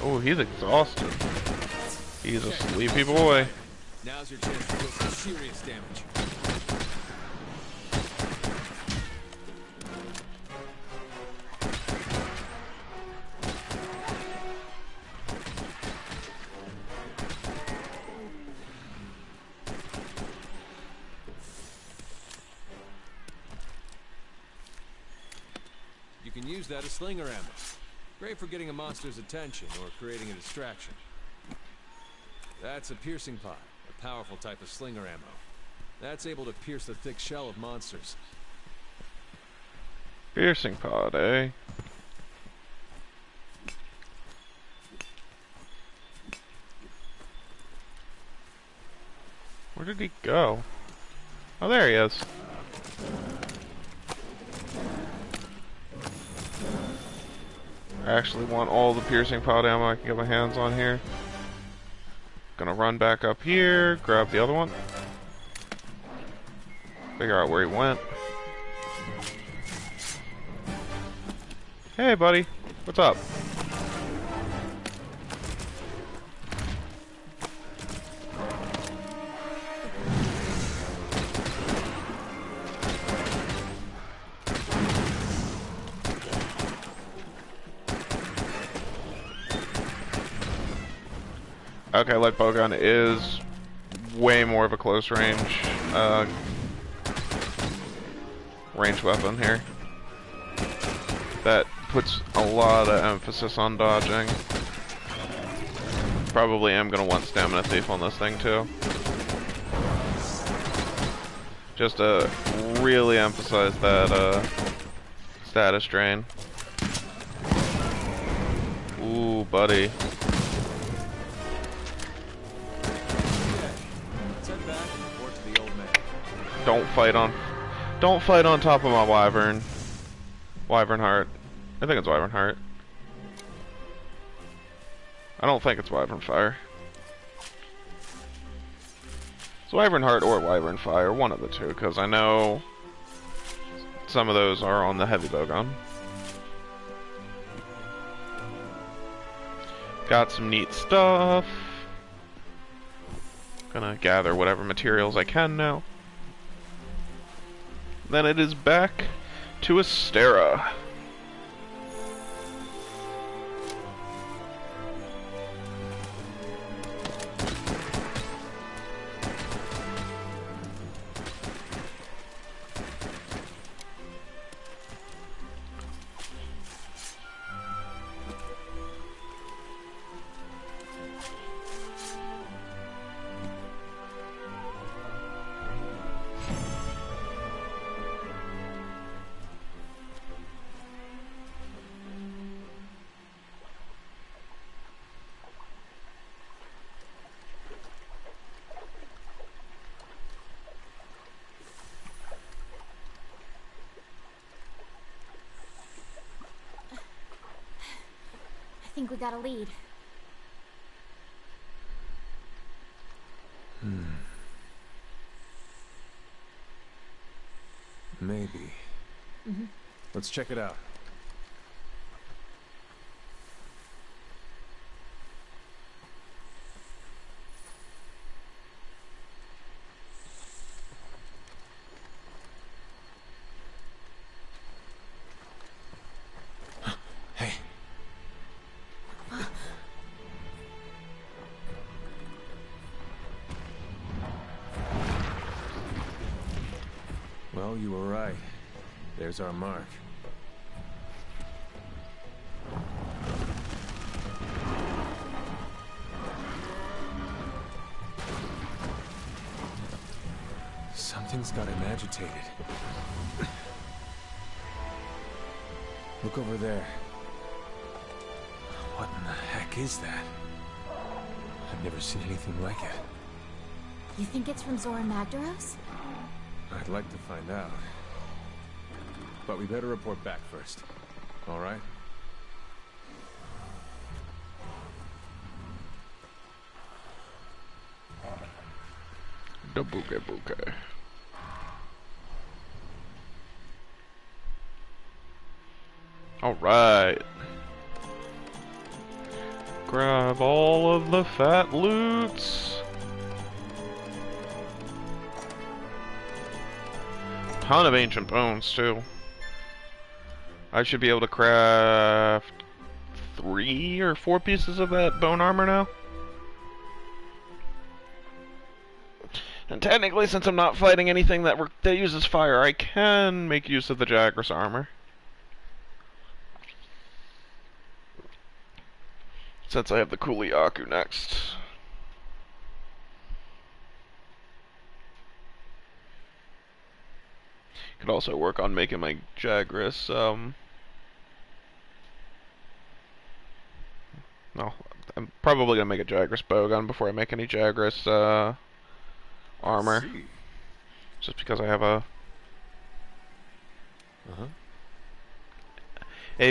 Oh, he's exhausted. He's a sleepy boy. Now's your chance to do some serious damage. You can use that as slinger ammo. Great for getting a monster's attention or creating a distraction. That's a piercing pod, a powerful type of slinger ammo. That's able to pierce the thick shell of monsters. Piercing pod, eh? Where did he go? Oh, there he is. I actually want all the piercing pod ammo I can get my hands on here. Gonna run back up here, grab the other one. Figure out where he went. Hey, buddy. What's up? Okay, light bowgun is way more of a close range weapon here. That puts a lot of emphasis on dodging. Probably am gonna want Stamina Thief on this thing too. Just to really emphasize that status drain. Ooh, buddy. Don't fight on top of my wyvern. Wyvern heart. I think it's wyvern heart. I don't think it's wyvern fire. It's wyvern heart or wyvern fire, one of the two, because I know some of those are on the heavy bowgun. Got some neat stuff. Gonna gather whatever materials I can now. Then it is back to Astera. think we got a lead. Maybe. Let's check it out. Hey. Well, you were right. There's our mark. Something's got him agitated. Look over there. What in the heck is that? I've never seen anything like it. You think it's from Zora Magdaros? I'd like to find out. But we better report back first. All right? The bouquet bouquet. Alright. Grab all of the fat loots. Ton of ancient bones too. I should be able to craft 3 or 4 pieces of that bone armor now. And technically, since I'm not fighting anything that uses fire, I can make use of the Jagras armor. Since I have the Kuliaku next. Could also work on making my Jagras, no, I'm probably gonna make a Jagras bowgun before I make any Jagras, armor. Just because I have a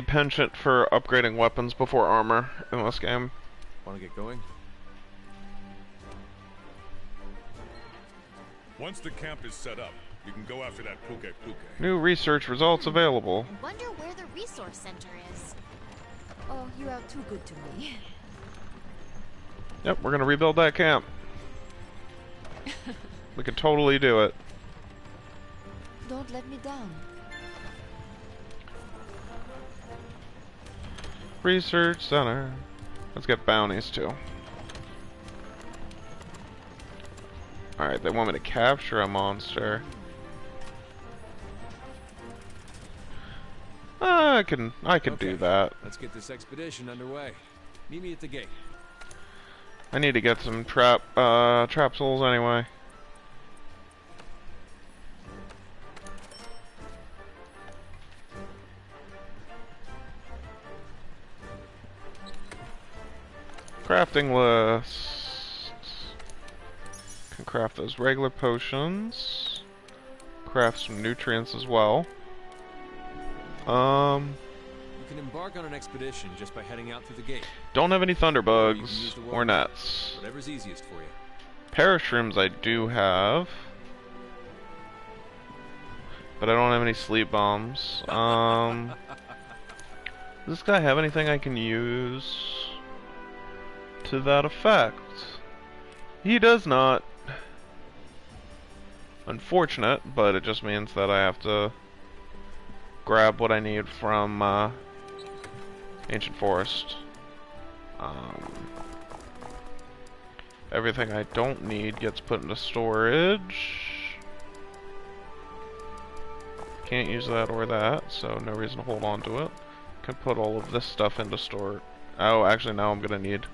penchant for upgrading weapons before armor in this game. Want to get going? Once the camp is set up, you can go after that puke puke. New research results available. I wonder where the resource center is. Oh, you are too good to me. Yep, we're gonna rebuild that camp. We can totally do it. Don't let me down. Research center. Let's get bounties too. Alright, they want me to capture a monster. I can do that. Let's get this expedition underway. Meet me at the gate. I need to get some trap souls anyway. Crafting list. Can craft those regular potions. Craft some nutrients as well. You can embark on an expedition just by heading out through the gate. Don't have any thunderbugs or nets. Whatever's easiest for you. Parashrooms I do have. But I don't have any sleep bombs. Does this guy have anything I can use to that effect? He does not. Unfortunate, but it just means that I have to grab what I need from Ancient Forest. Everything I don't need gets put into storage. Can't use that or that, so no reason to hold on to it. Can put all of this stuff into store. Oh, actually now I'm gonna need.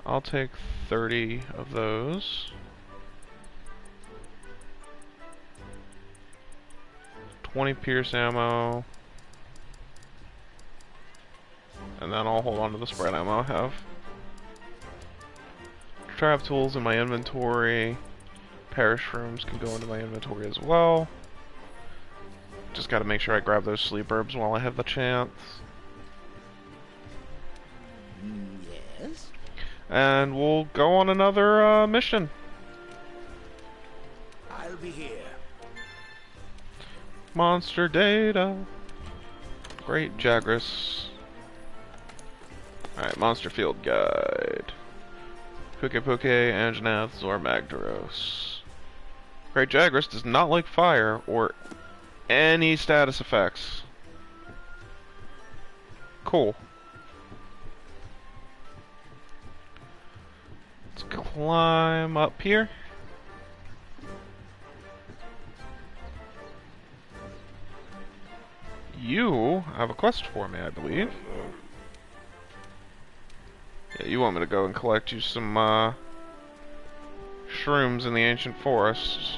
I'll take 30 of those. 20 pierce ammo. And then I'll hold on to the spread ammo I have. Trap tools in my inventory. Parashrooms can go into my inventory as well. Just gotta make sure I grab those sleep herbs while I have the chance. and we'll go on another mission. I'll be here. Monster data. Great Jagras. Alright, Monster Field Guide. Puke, Anjanath, Zor Magdaros. Great Jagras does not like fire or any status effects. Cool. Let's climb up here. You have a quest for me, I believe. Yeah, you want me to go and collect you some shrooms in the ancient forest.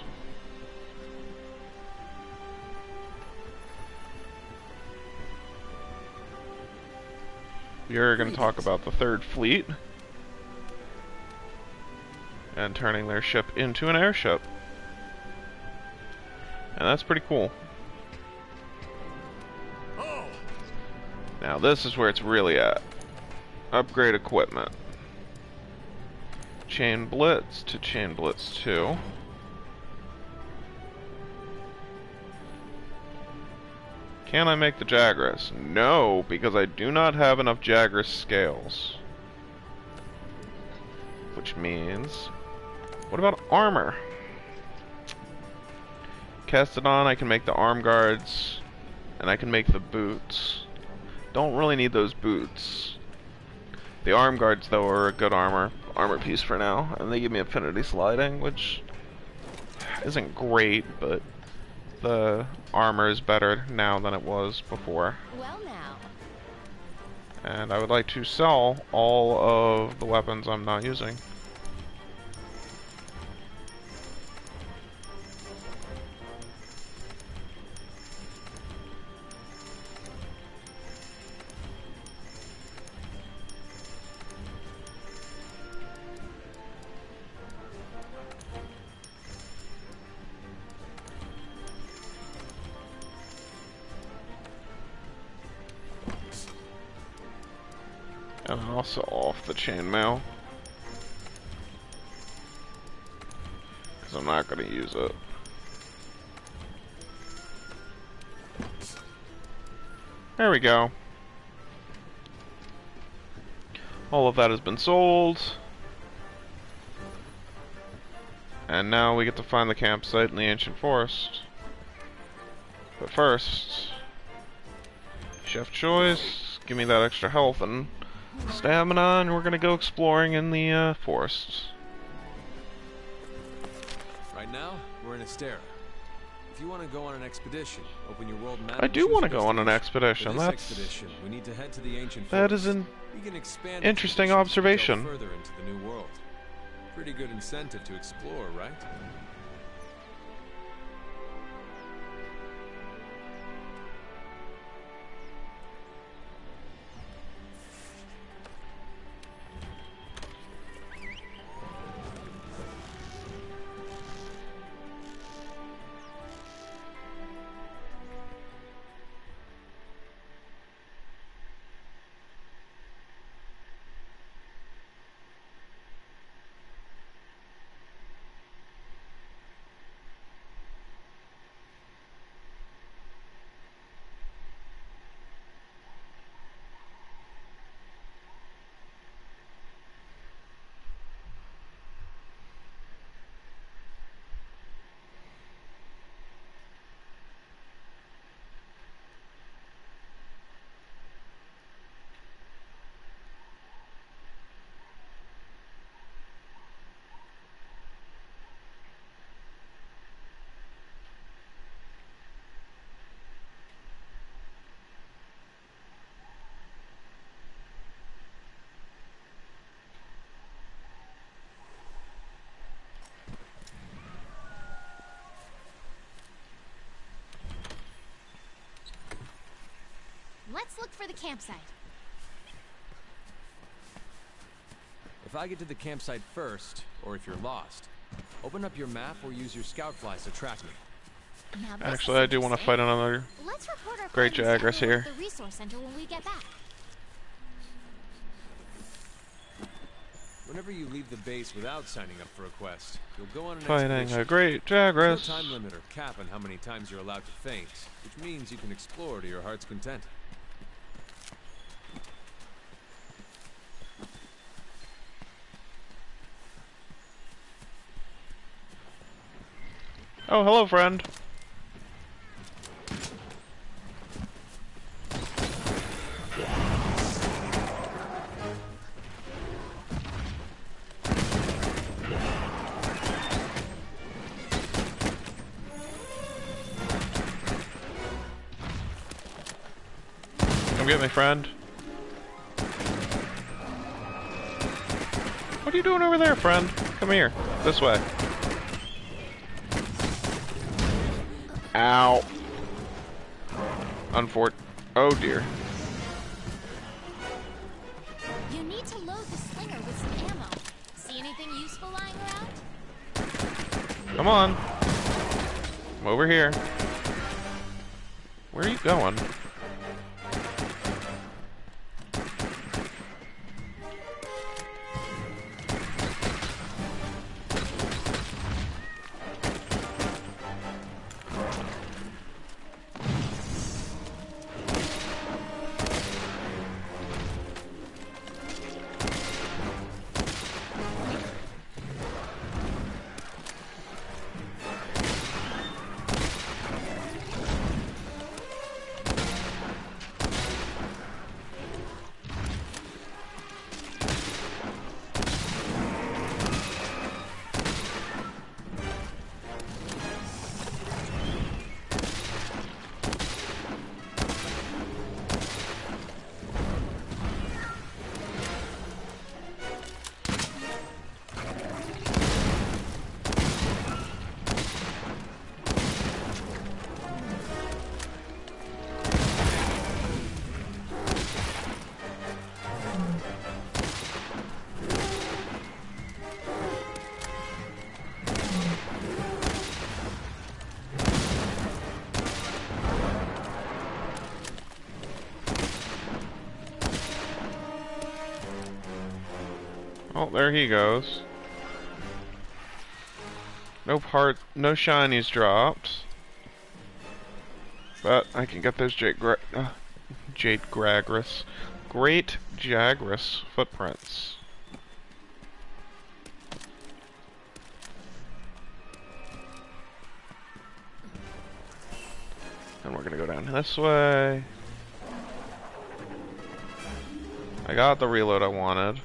You're going to talk about the Third Fleet and turning their ship into an airship. And that's pretty cool. Now this is where it's really at. Upgrade equipment. Chain Blitz to Chain Blitz 2. Can I make the Jagras? No, because I do not have enough Jagras scales. Which means... what about armor? Cast it on, I can make the arm guards, and I can make the boots. Don't really need those boots. The arm guards, though, are a good armor piece for now, and they give me affinity sliding, which isn't great, but the armor is better now than it was before. Well now. And I would like to sell all of the weapons I'm not using. And also off the chainmail, because I'm not going to use it. There we go. All of that has been sold. And now we get to find the campsite in the ancient forest. But first, chef choice, give me that extra health and stamina, and we're gonna go exploring in the forest. Right now, we're in Astera. If you want to go on an expedition, open your world map. I do want to go on an expedition. For this expedition, we need to head to the ancient that forest. is an We can expand interesting the observation. to go further into the new world. Pretty good incentive to explore, right? Let's look for the campsite. If I get to the campsite first, or if you're lost, open up your map or use your scout flies to track me. Now, this Actually, I do want to fight another Let's report our great findings Jagras everywhere here. at the resource center when we get back. whenever you leave the base without signing up for a quest, you'll go on an Fighting expedition. a great There's Jagras. no time limit or cap on how many times you're allowed to faint, which means you can explore to your heart's content. Oh, hello, friend. Come get me, friend. What are you doing over there, friend? Come here. This way. Ow. Oh dear. You need to load the slinger with some ammo. See anything useful lying around? Come on. I'm over here. Where are you going? Oh, there he goes. No shinies dropped. But I can get those Great Jagras footprints. And we're gonna go down this way. I got the reload I wanted.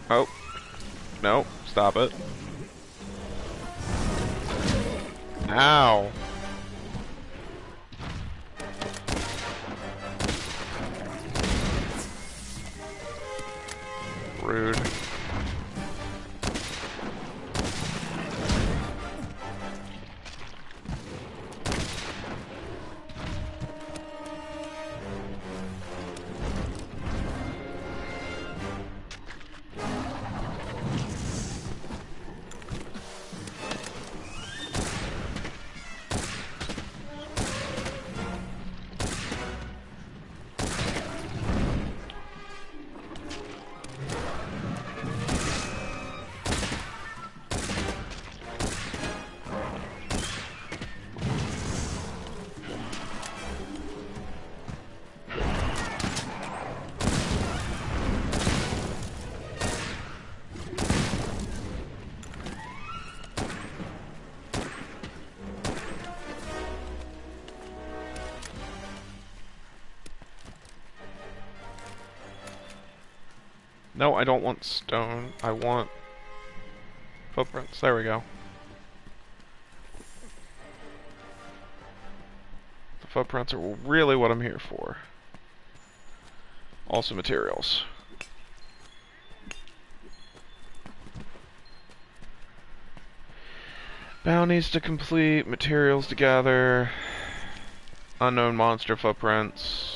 Oh. No, stop it. Ow. Rude. No, I don't want stone. I want footprints. There we go. The footprints are really what I'm here for. Also materials. Bounties to complete, materials to gather, unknown monster footprints.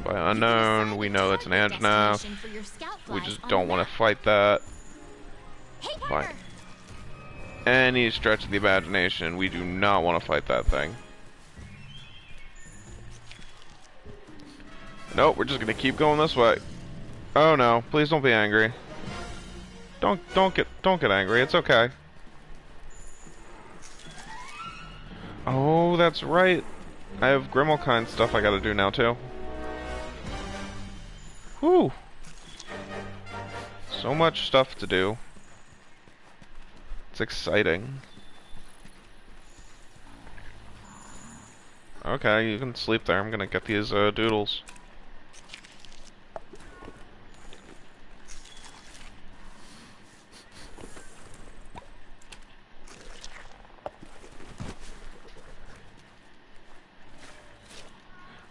By unknown, we know it's an Anjanath. We just don't want to fight that. By any stretch of the imagination, we do not want to fight that thing. Nope, we're just gonna keep going this way. Oh no, please don't be angry. Don't get angry, it's okay. Oh, that's right. I have Grimalkind stuff I gotta do now too. Whew. So much stuff to do. It's exciting. Okay, you can sleep there. I'm gonna get these doodles.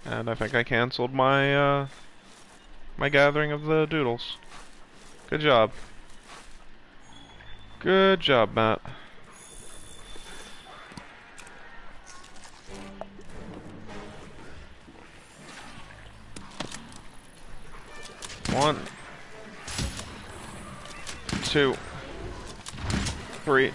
And I think I canceled my my gathering of the doodles. Good job. Good job, Matt. One, two, three.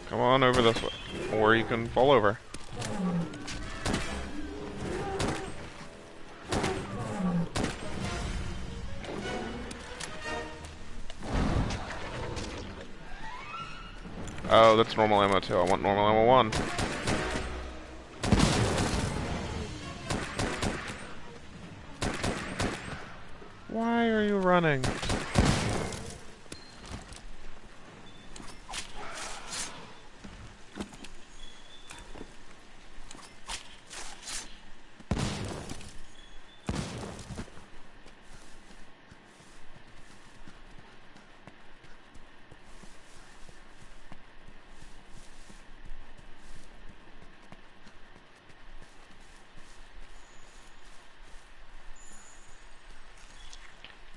Come on over this way, or you can fall over. Oh, that's normal ammo too. I want normal ammo 1. Why are you running?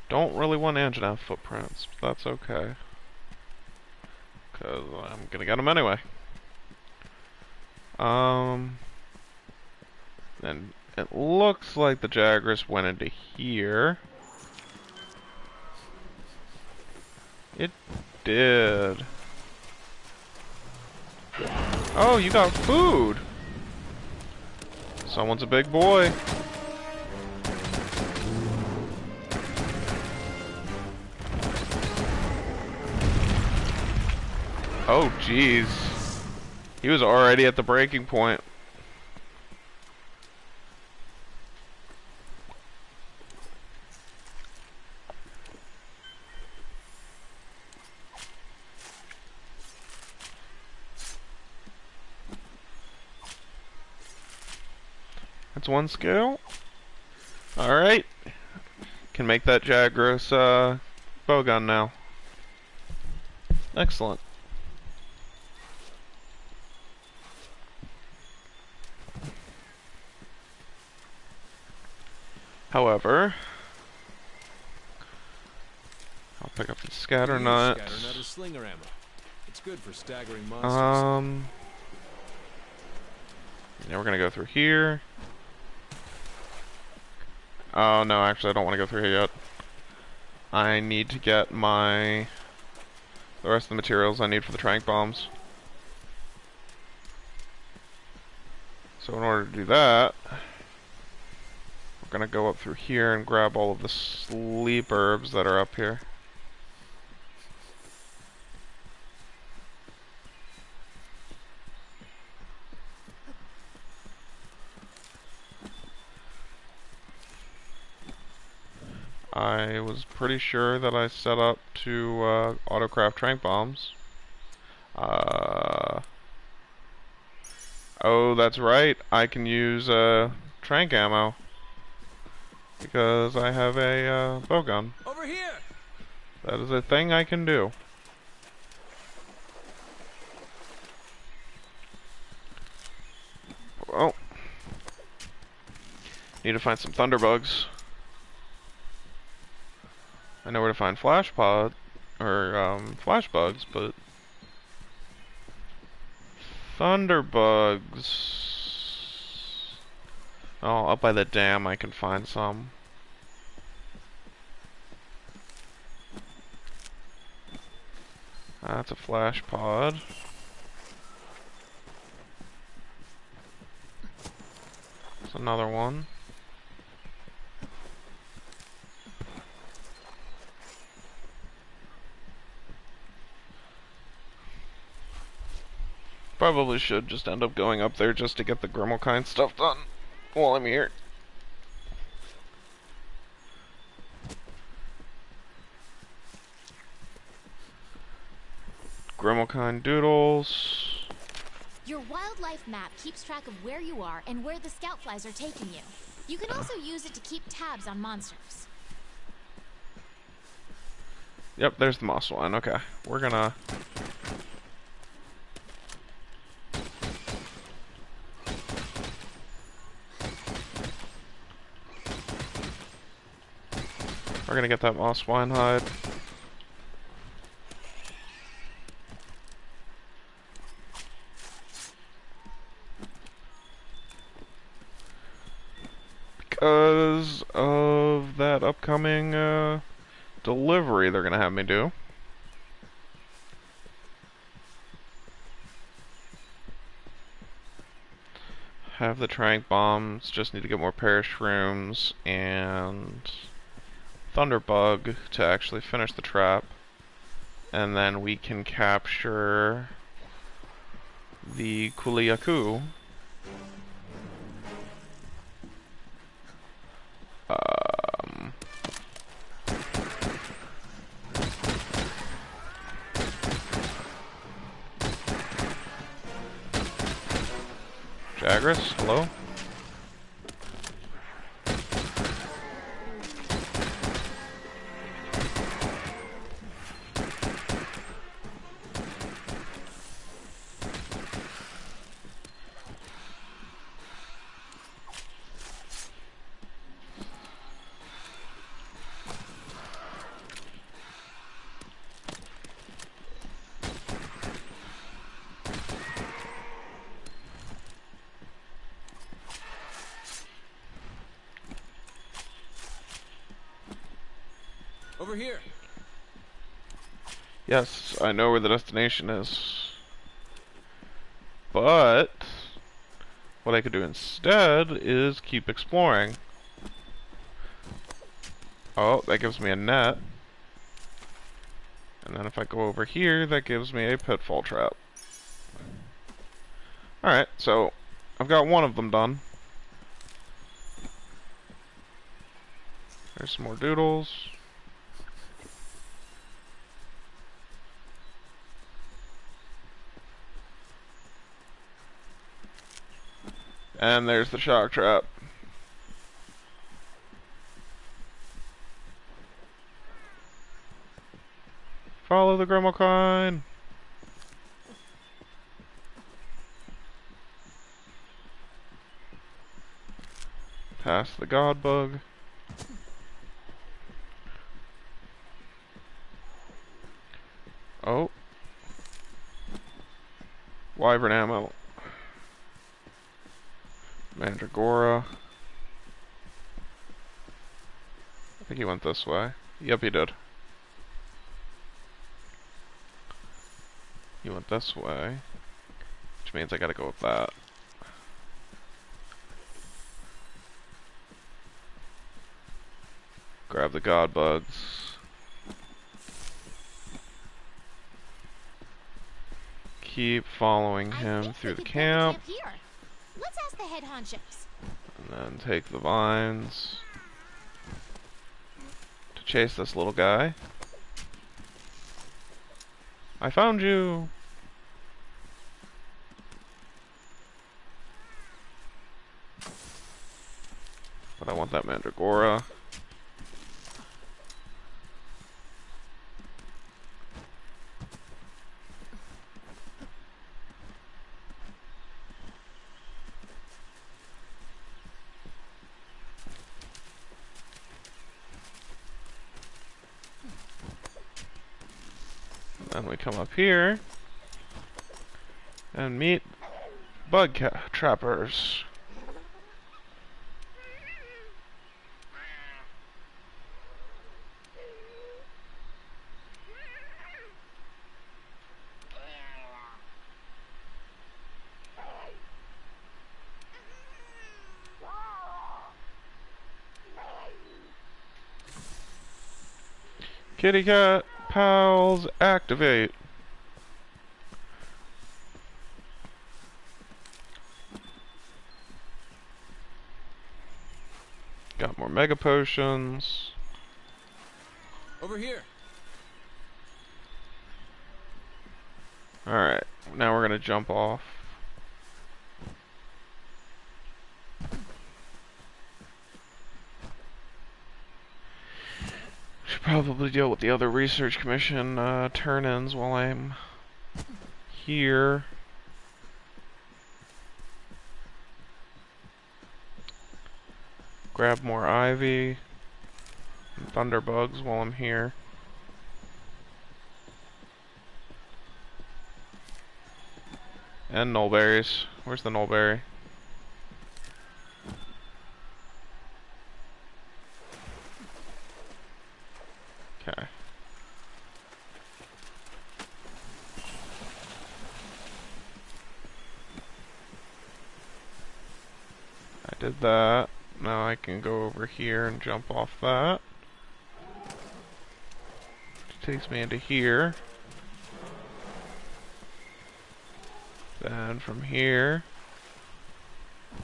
Don't really want Anjanath footprints, but that's okay. Because I'm gonna get them anyway. And it looks like the Jagras went into here. It did. Oh, you got food! Someone's a big boy. Oh, jeez. He was already at the breaking point. That's 1 skill. Alright. Can make that Jagras bowgun now. Excellent. However, I'll pick up the scatter nut. Scatter nut is slinger ammo. It's good for staggering monsters. Yeah, we're gonna go through here. Oh no, actually I don't want to go through here yet. I need to get the rest of the materials I need for the tranq bombs. So in order to do that, we're gonna go up through here and grab all of the sleep herbs that are up here. I was pretty sure that I set up to autocraft tranq bombs. Oh, that's right. I can use tranq ammo because I have a bowgun. Over here. That is a thing I can do. Well, need to find some thunderbugs. I know where to find flash bugs, but Thunderbugs. Oh, up by the dam I can find some. That's a flash pod. That's another one. Probably should just end up going up there just to get the Grimalkind stuff done while I'm here. Grimalkind doodles. Your wildlife map keeps track of where you are and where the scout flies are taking you. You can also use it to keep tabs on monsters. Yep, there's the moss one. Okay, we're gonna... We're gonna get that moss wine hide. Because of that upcoming delivery they're gonna have me do. Have the trank bombs, just need to get more parashrooms and Thunderbug to actually finish the trap. And then we can capture the Kuliaku. Jagras, hello? Over here. Yes, I know where the destination is. But what I could do instead is keep exploring. Oh, that gives me a net. And then if I go over here, that gives me a pitfall trap. Alright, so I've got one of them done. There's some more doodles. And there's the shock trap. Follow the Grimalkind. Past the God Bug. Oh. Wyvern ammo. Mandragora. I think he went this way. Yep, he did. He went this way. Which means I gotta go with that. Grab the God Bugs. Keep following him through the camp. Here. Let's ask the head honchos. And then take the vines to chase this little guy. I found you! But I want that Mandragora. Then we come up here and meet trappers. Kitty cat pals activate. Got more mega potions. Over here. Alright, now we're gonna jump off. Should probably deal with the other research commission turn-ins while I'm here. Grab more ivy and thunderbugs while I'm here. And nullberries. Where's the nullberry? Okay. I did that. Now I can go over here and jump off that. Which takes me into here. Then from here, I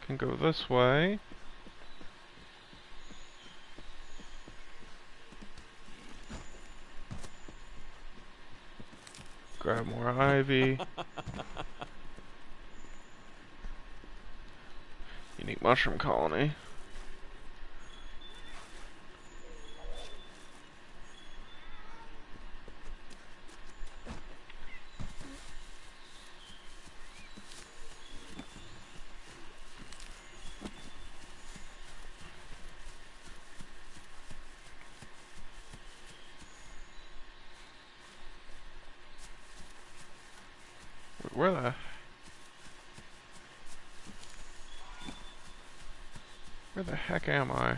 can go this way. Grab more ivy. Unique mushroom colony. Where the heck am I?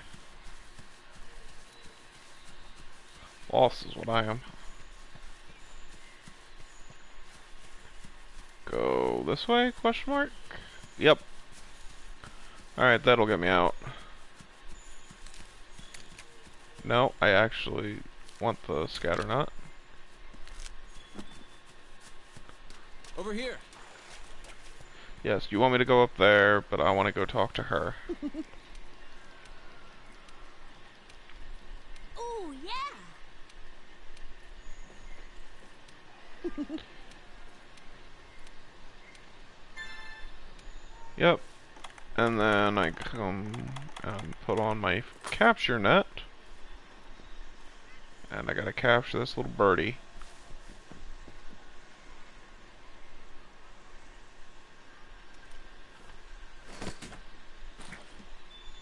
Lost is what I am. Go this way? Question mark? Yep. Alright, that'll get me out. No, I actually want the scatter nut. Over here. Yes, you want me to go up there, but I want to go talk to her. Ooh, yeah. Yep. And then I come and put on my capture net. And I gotta capture this little birdie.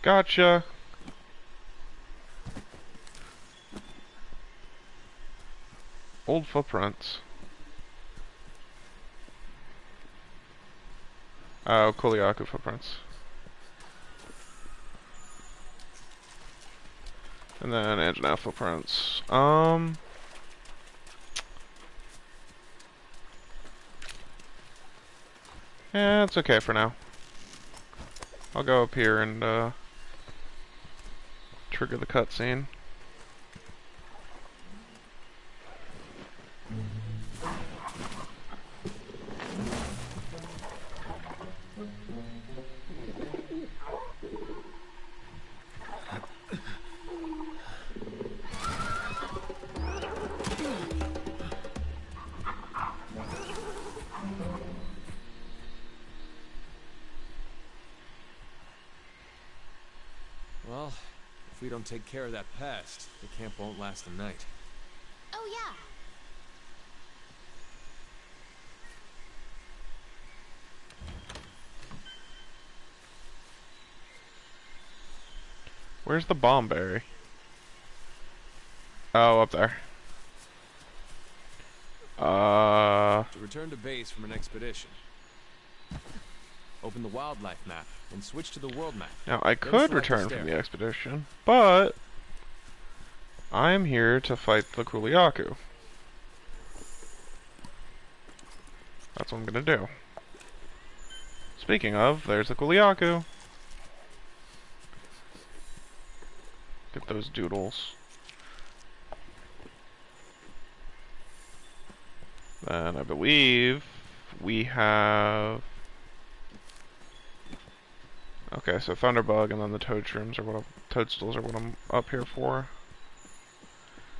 Gotcha! Old footprints. Oh, Koliaku footprints. And then Anjanath footprints. Yeah, it's okay for now. I'll go up here and trigger the cutscene. Well, if we don't take care of that pest, the camp won't last the night. Oh, yeah. Where's the bombberry? Oh, up there. To return to base from an expedition. Open the wildlife map and switch to the world map. Now, I Then could select a return stair. from the expedition, but I'm here to fight the Kuliaku. That's what I'm gonna do. Speaking of, there's the Kuliaku. Get those doodles. Then I believe we have... Okay, so Thunderbug and then the Toadstools are what I'm up here for.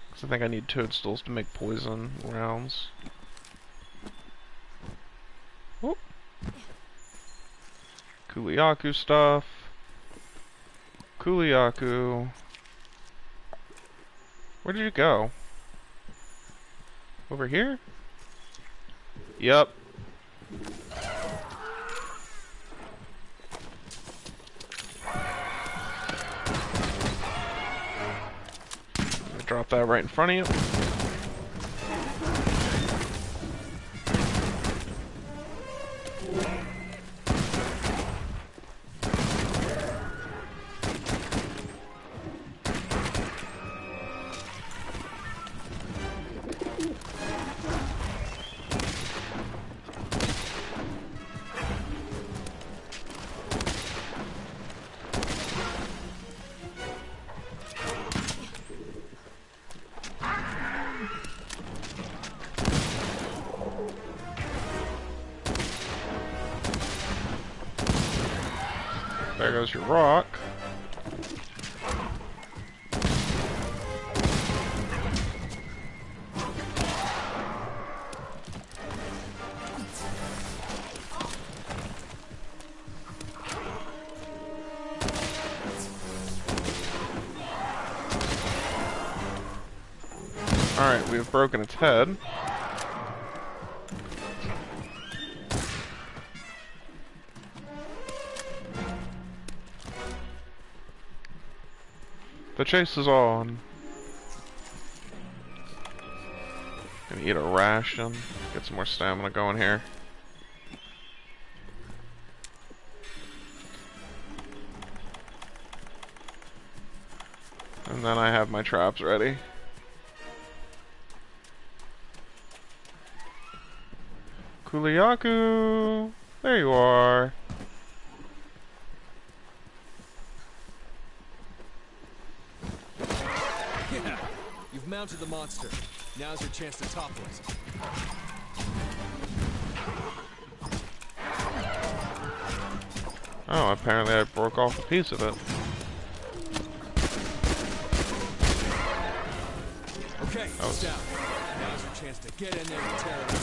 Because I think I need Toadstools to make poison rounds. Whoop. Kuliaku stuff. Kuliaku. Where did you go? Over here? Yep. Drop that right in front of you. There goes your rock. Alright, we've broken its head. The chase is on. Gonna eat a ration. Get some more stamina going here. And then I have my traps ready. Kuliaku! There you are. Yeah, you've mounted the monster. Now's your chance to topple it. Oh, apparently I broke off a piece of it. Okay, it's down. Now's your chance to get in there and tear it up.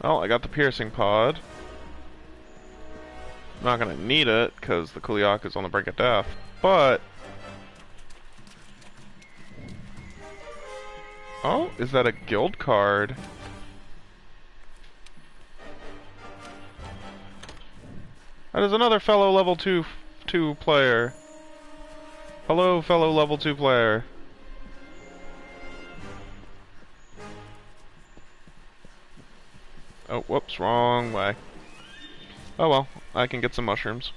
Well, I got the piercing pod. I'm not gonna need it, because the Kuliaku's on the brink of death, but... Oh, is that a guild card? That is another fellow level 2 player. Hello, fellow level 2 player. Oh, whoops, wrong way. Oh well, I can get some mushrooms.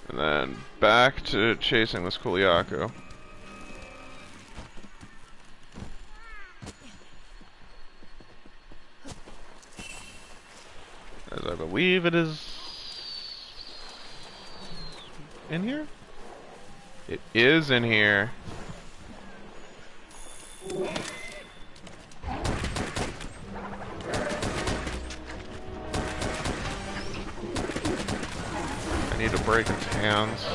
And then back to chasing this Kuliaku. As I believe it is... in here? It is in here. need to break its hands.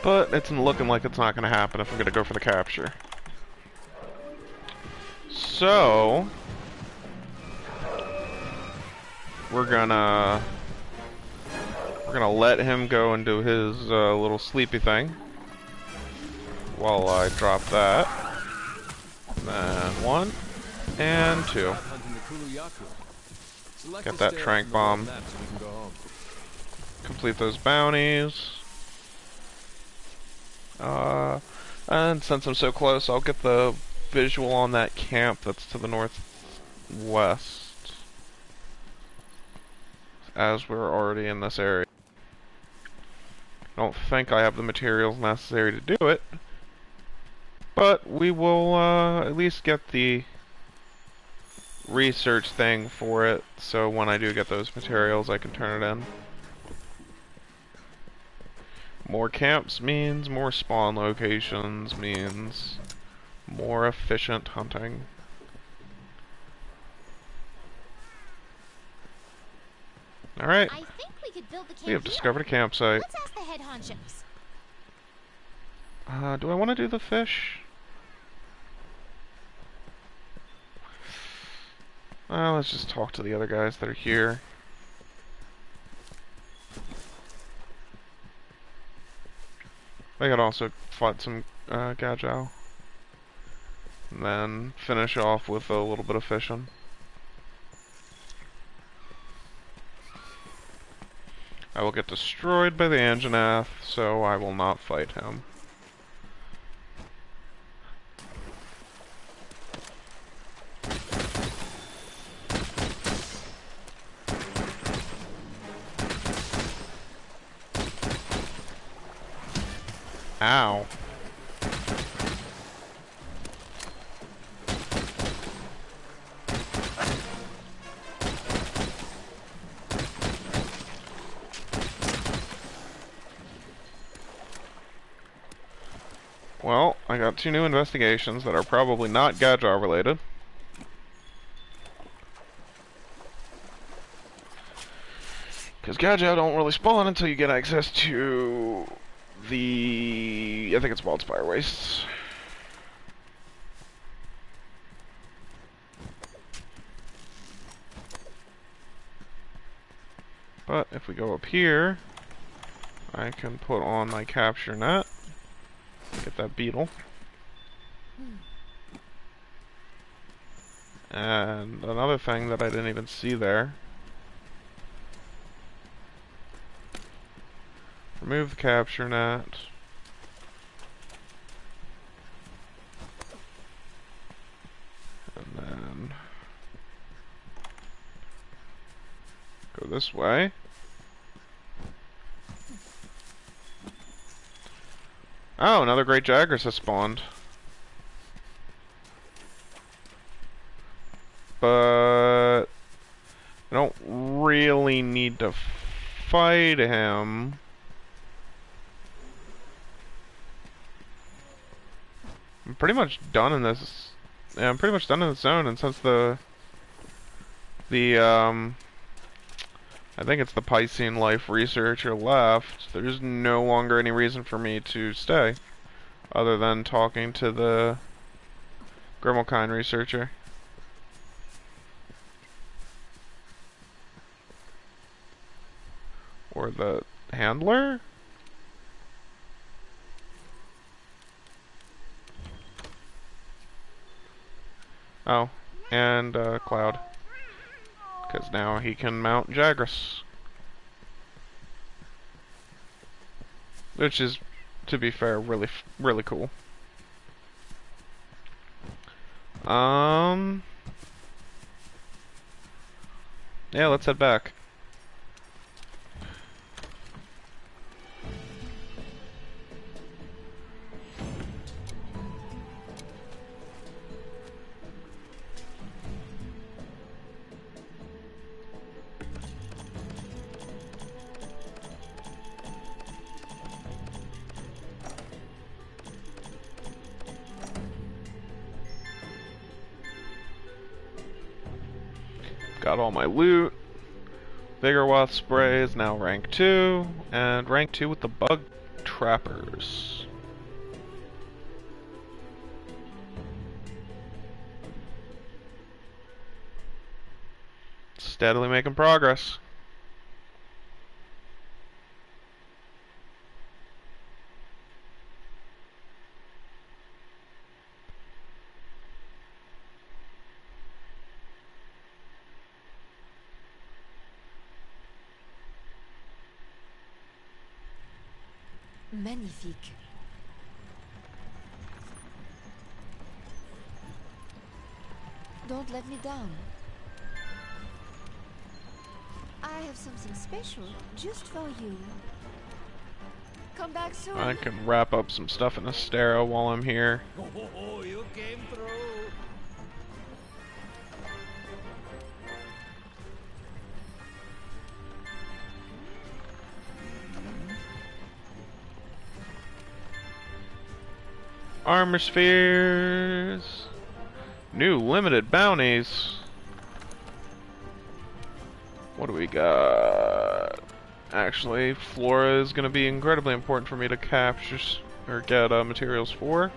But it's looking like it's not going to happen if I'm going to go for the capture. So we're gonna let him go and do his little sleepy thing while I drop that. And then 1 and 2. Get that trank bomb. Complete those bounties. And since I'm so close, I'll get the visual on that camp that's to the northwest, as we're already in this area. I don't think I have the materials necessary to do it, but we will at least get the research thing for it, so when I do get those materials I can turn it in. More camps means more spawn locations, means more efficient hunting. Alright, I think we could build the camp we have here. discovered a campsite. Let's ask the head honchos. Do I want to do the fish? Let's just talk to the other guys that are here. I could also fight some gajou. And then finish off with a little bit of fishing. I will get destroyed by the Anjanath, so I will not fight him. Ow. Well, I got 2 new investigations that are probably not Gadjar related. Because Gadjar don't really spawn until you get access to the... I think it's Wildspire Wastes. But if we go up here, I can put on my capture net. Get that beetle. And another thing that I didn't even see there. Remove the capture net. And then go this way. Oh, another great Jagras has spawned. But I don't really need to fight him. I'm pretty much done in this. Yeah, I'm pretty much done in this zone, and since the I think it's the Piscean Life researcher left, there's no longer any reason for me to stay, other than talking to the Grimalkine researcher. Or the handler? Oh, and Cloud. Because now he can mount Jagras. Which is, to be fair, really cool. Yeah, let's head back. Got all my loot. Vigorwath spray is now rank 2, and rank 2 with the bug trappers. Steadily making progress. Magnifique. Don't let me down. I have something special just for you. Come back soon. I can wrap up some stuff in Astera while I'm here. Oh, you came through. Armor spheres. New limited bounties. What do we got? Actually, flora is going to be incredibly important for me to capture or get materials for.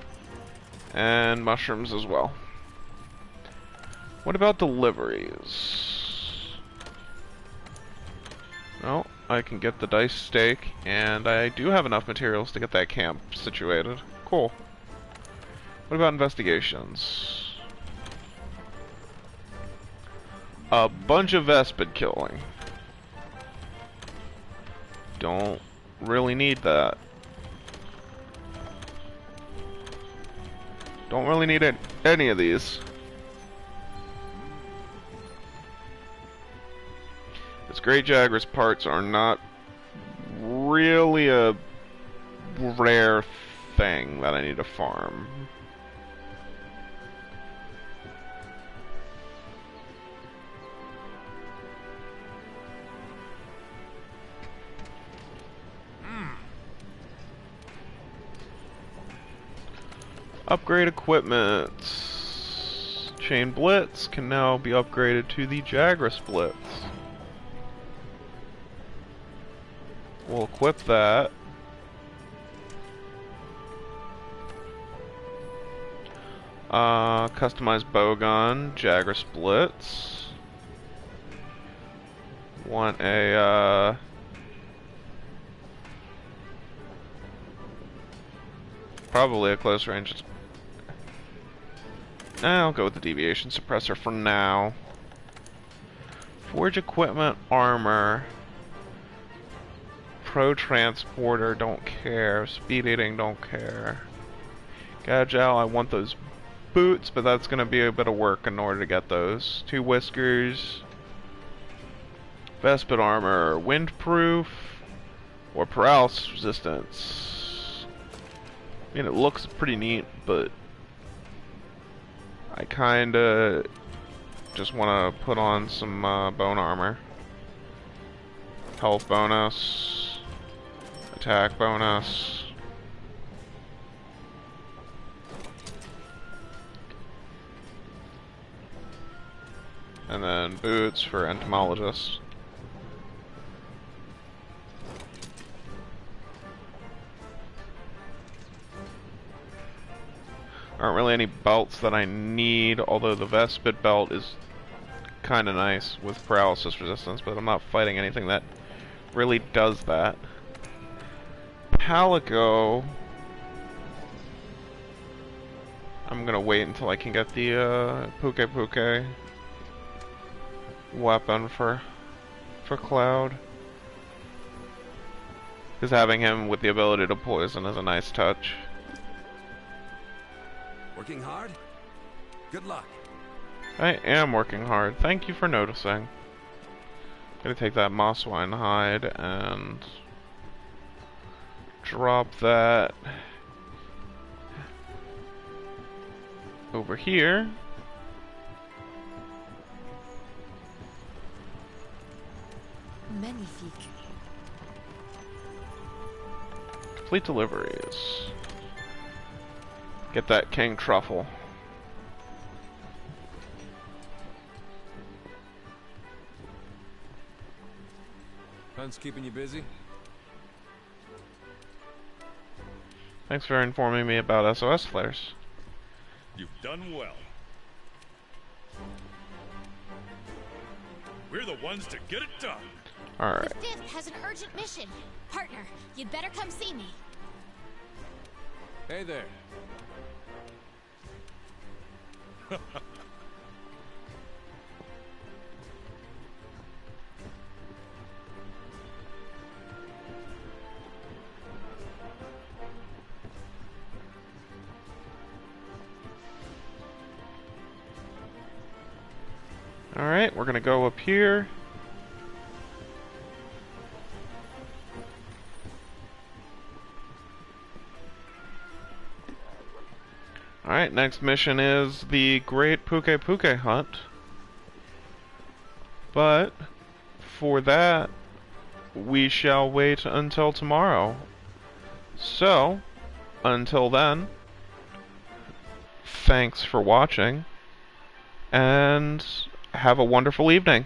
And mushrooms as well. What about deliveries? Well, I can get the dice steak, and I do have enough materials to get that camp situated. Cool. What about investigations? A bunch of Vespid killing. Don't really need that. Don't really need any of these. Its Great Jagras parts are not really a rare thing that I need to farm. Upgrade equipment. Chain Blitz can now be upgraded to the Jagras Blitz. We'll equip that. Customized bowgun, Jagras Blitz. Want a probably a close range. I'll go with the deviation suppressor for now. Forge equipment, armor. Pro transporter, don't care. Speed eating, don't care. Gadgel, I want those boots, but that's gonna be a bit of work in order to get those. 2 whiskers. Vespid armor, windproof, or paralysis resistance. I mean, it looks pretty neat, but I kinda just wanna put on some bone armor. Health bonus, attack bonus. And then boots for entomologists. Aren't really any belts that I need, although the Vespid belt is kinda nice with paralysis resistance, but I'm not fighting anything that really does that. Palico, I'm gonna wait until I can get the Puke weapon for Cloud. Because having him with the ability to poison is a nice touch. Working hard? Good luck. I am working hard. Thank you for noticing. Gonna take that mosswine hide and drop that over here. Magnifique. Complete deliveries. Get that king truffle. Hunt's keeping you busy? Thanks for informing me about SOS flares. You've done well. We're the ones to get it done. Alright. The 5th has an urgent mission. Partner, you'd better come see me. Hey there. Alright, we're gonna go up here. Alright, next mission is the Great Puke Puke Hunt. But, for that, we shall wait until tomorrow. So, until then, thanks for watching, and have a wonderful evening.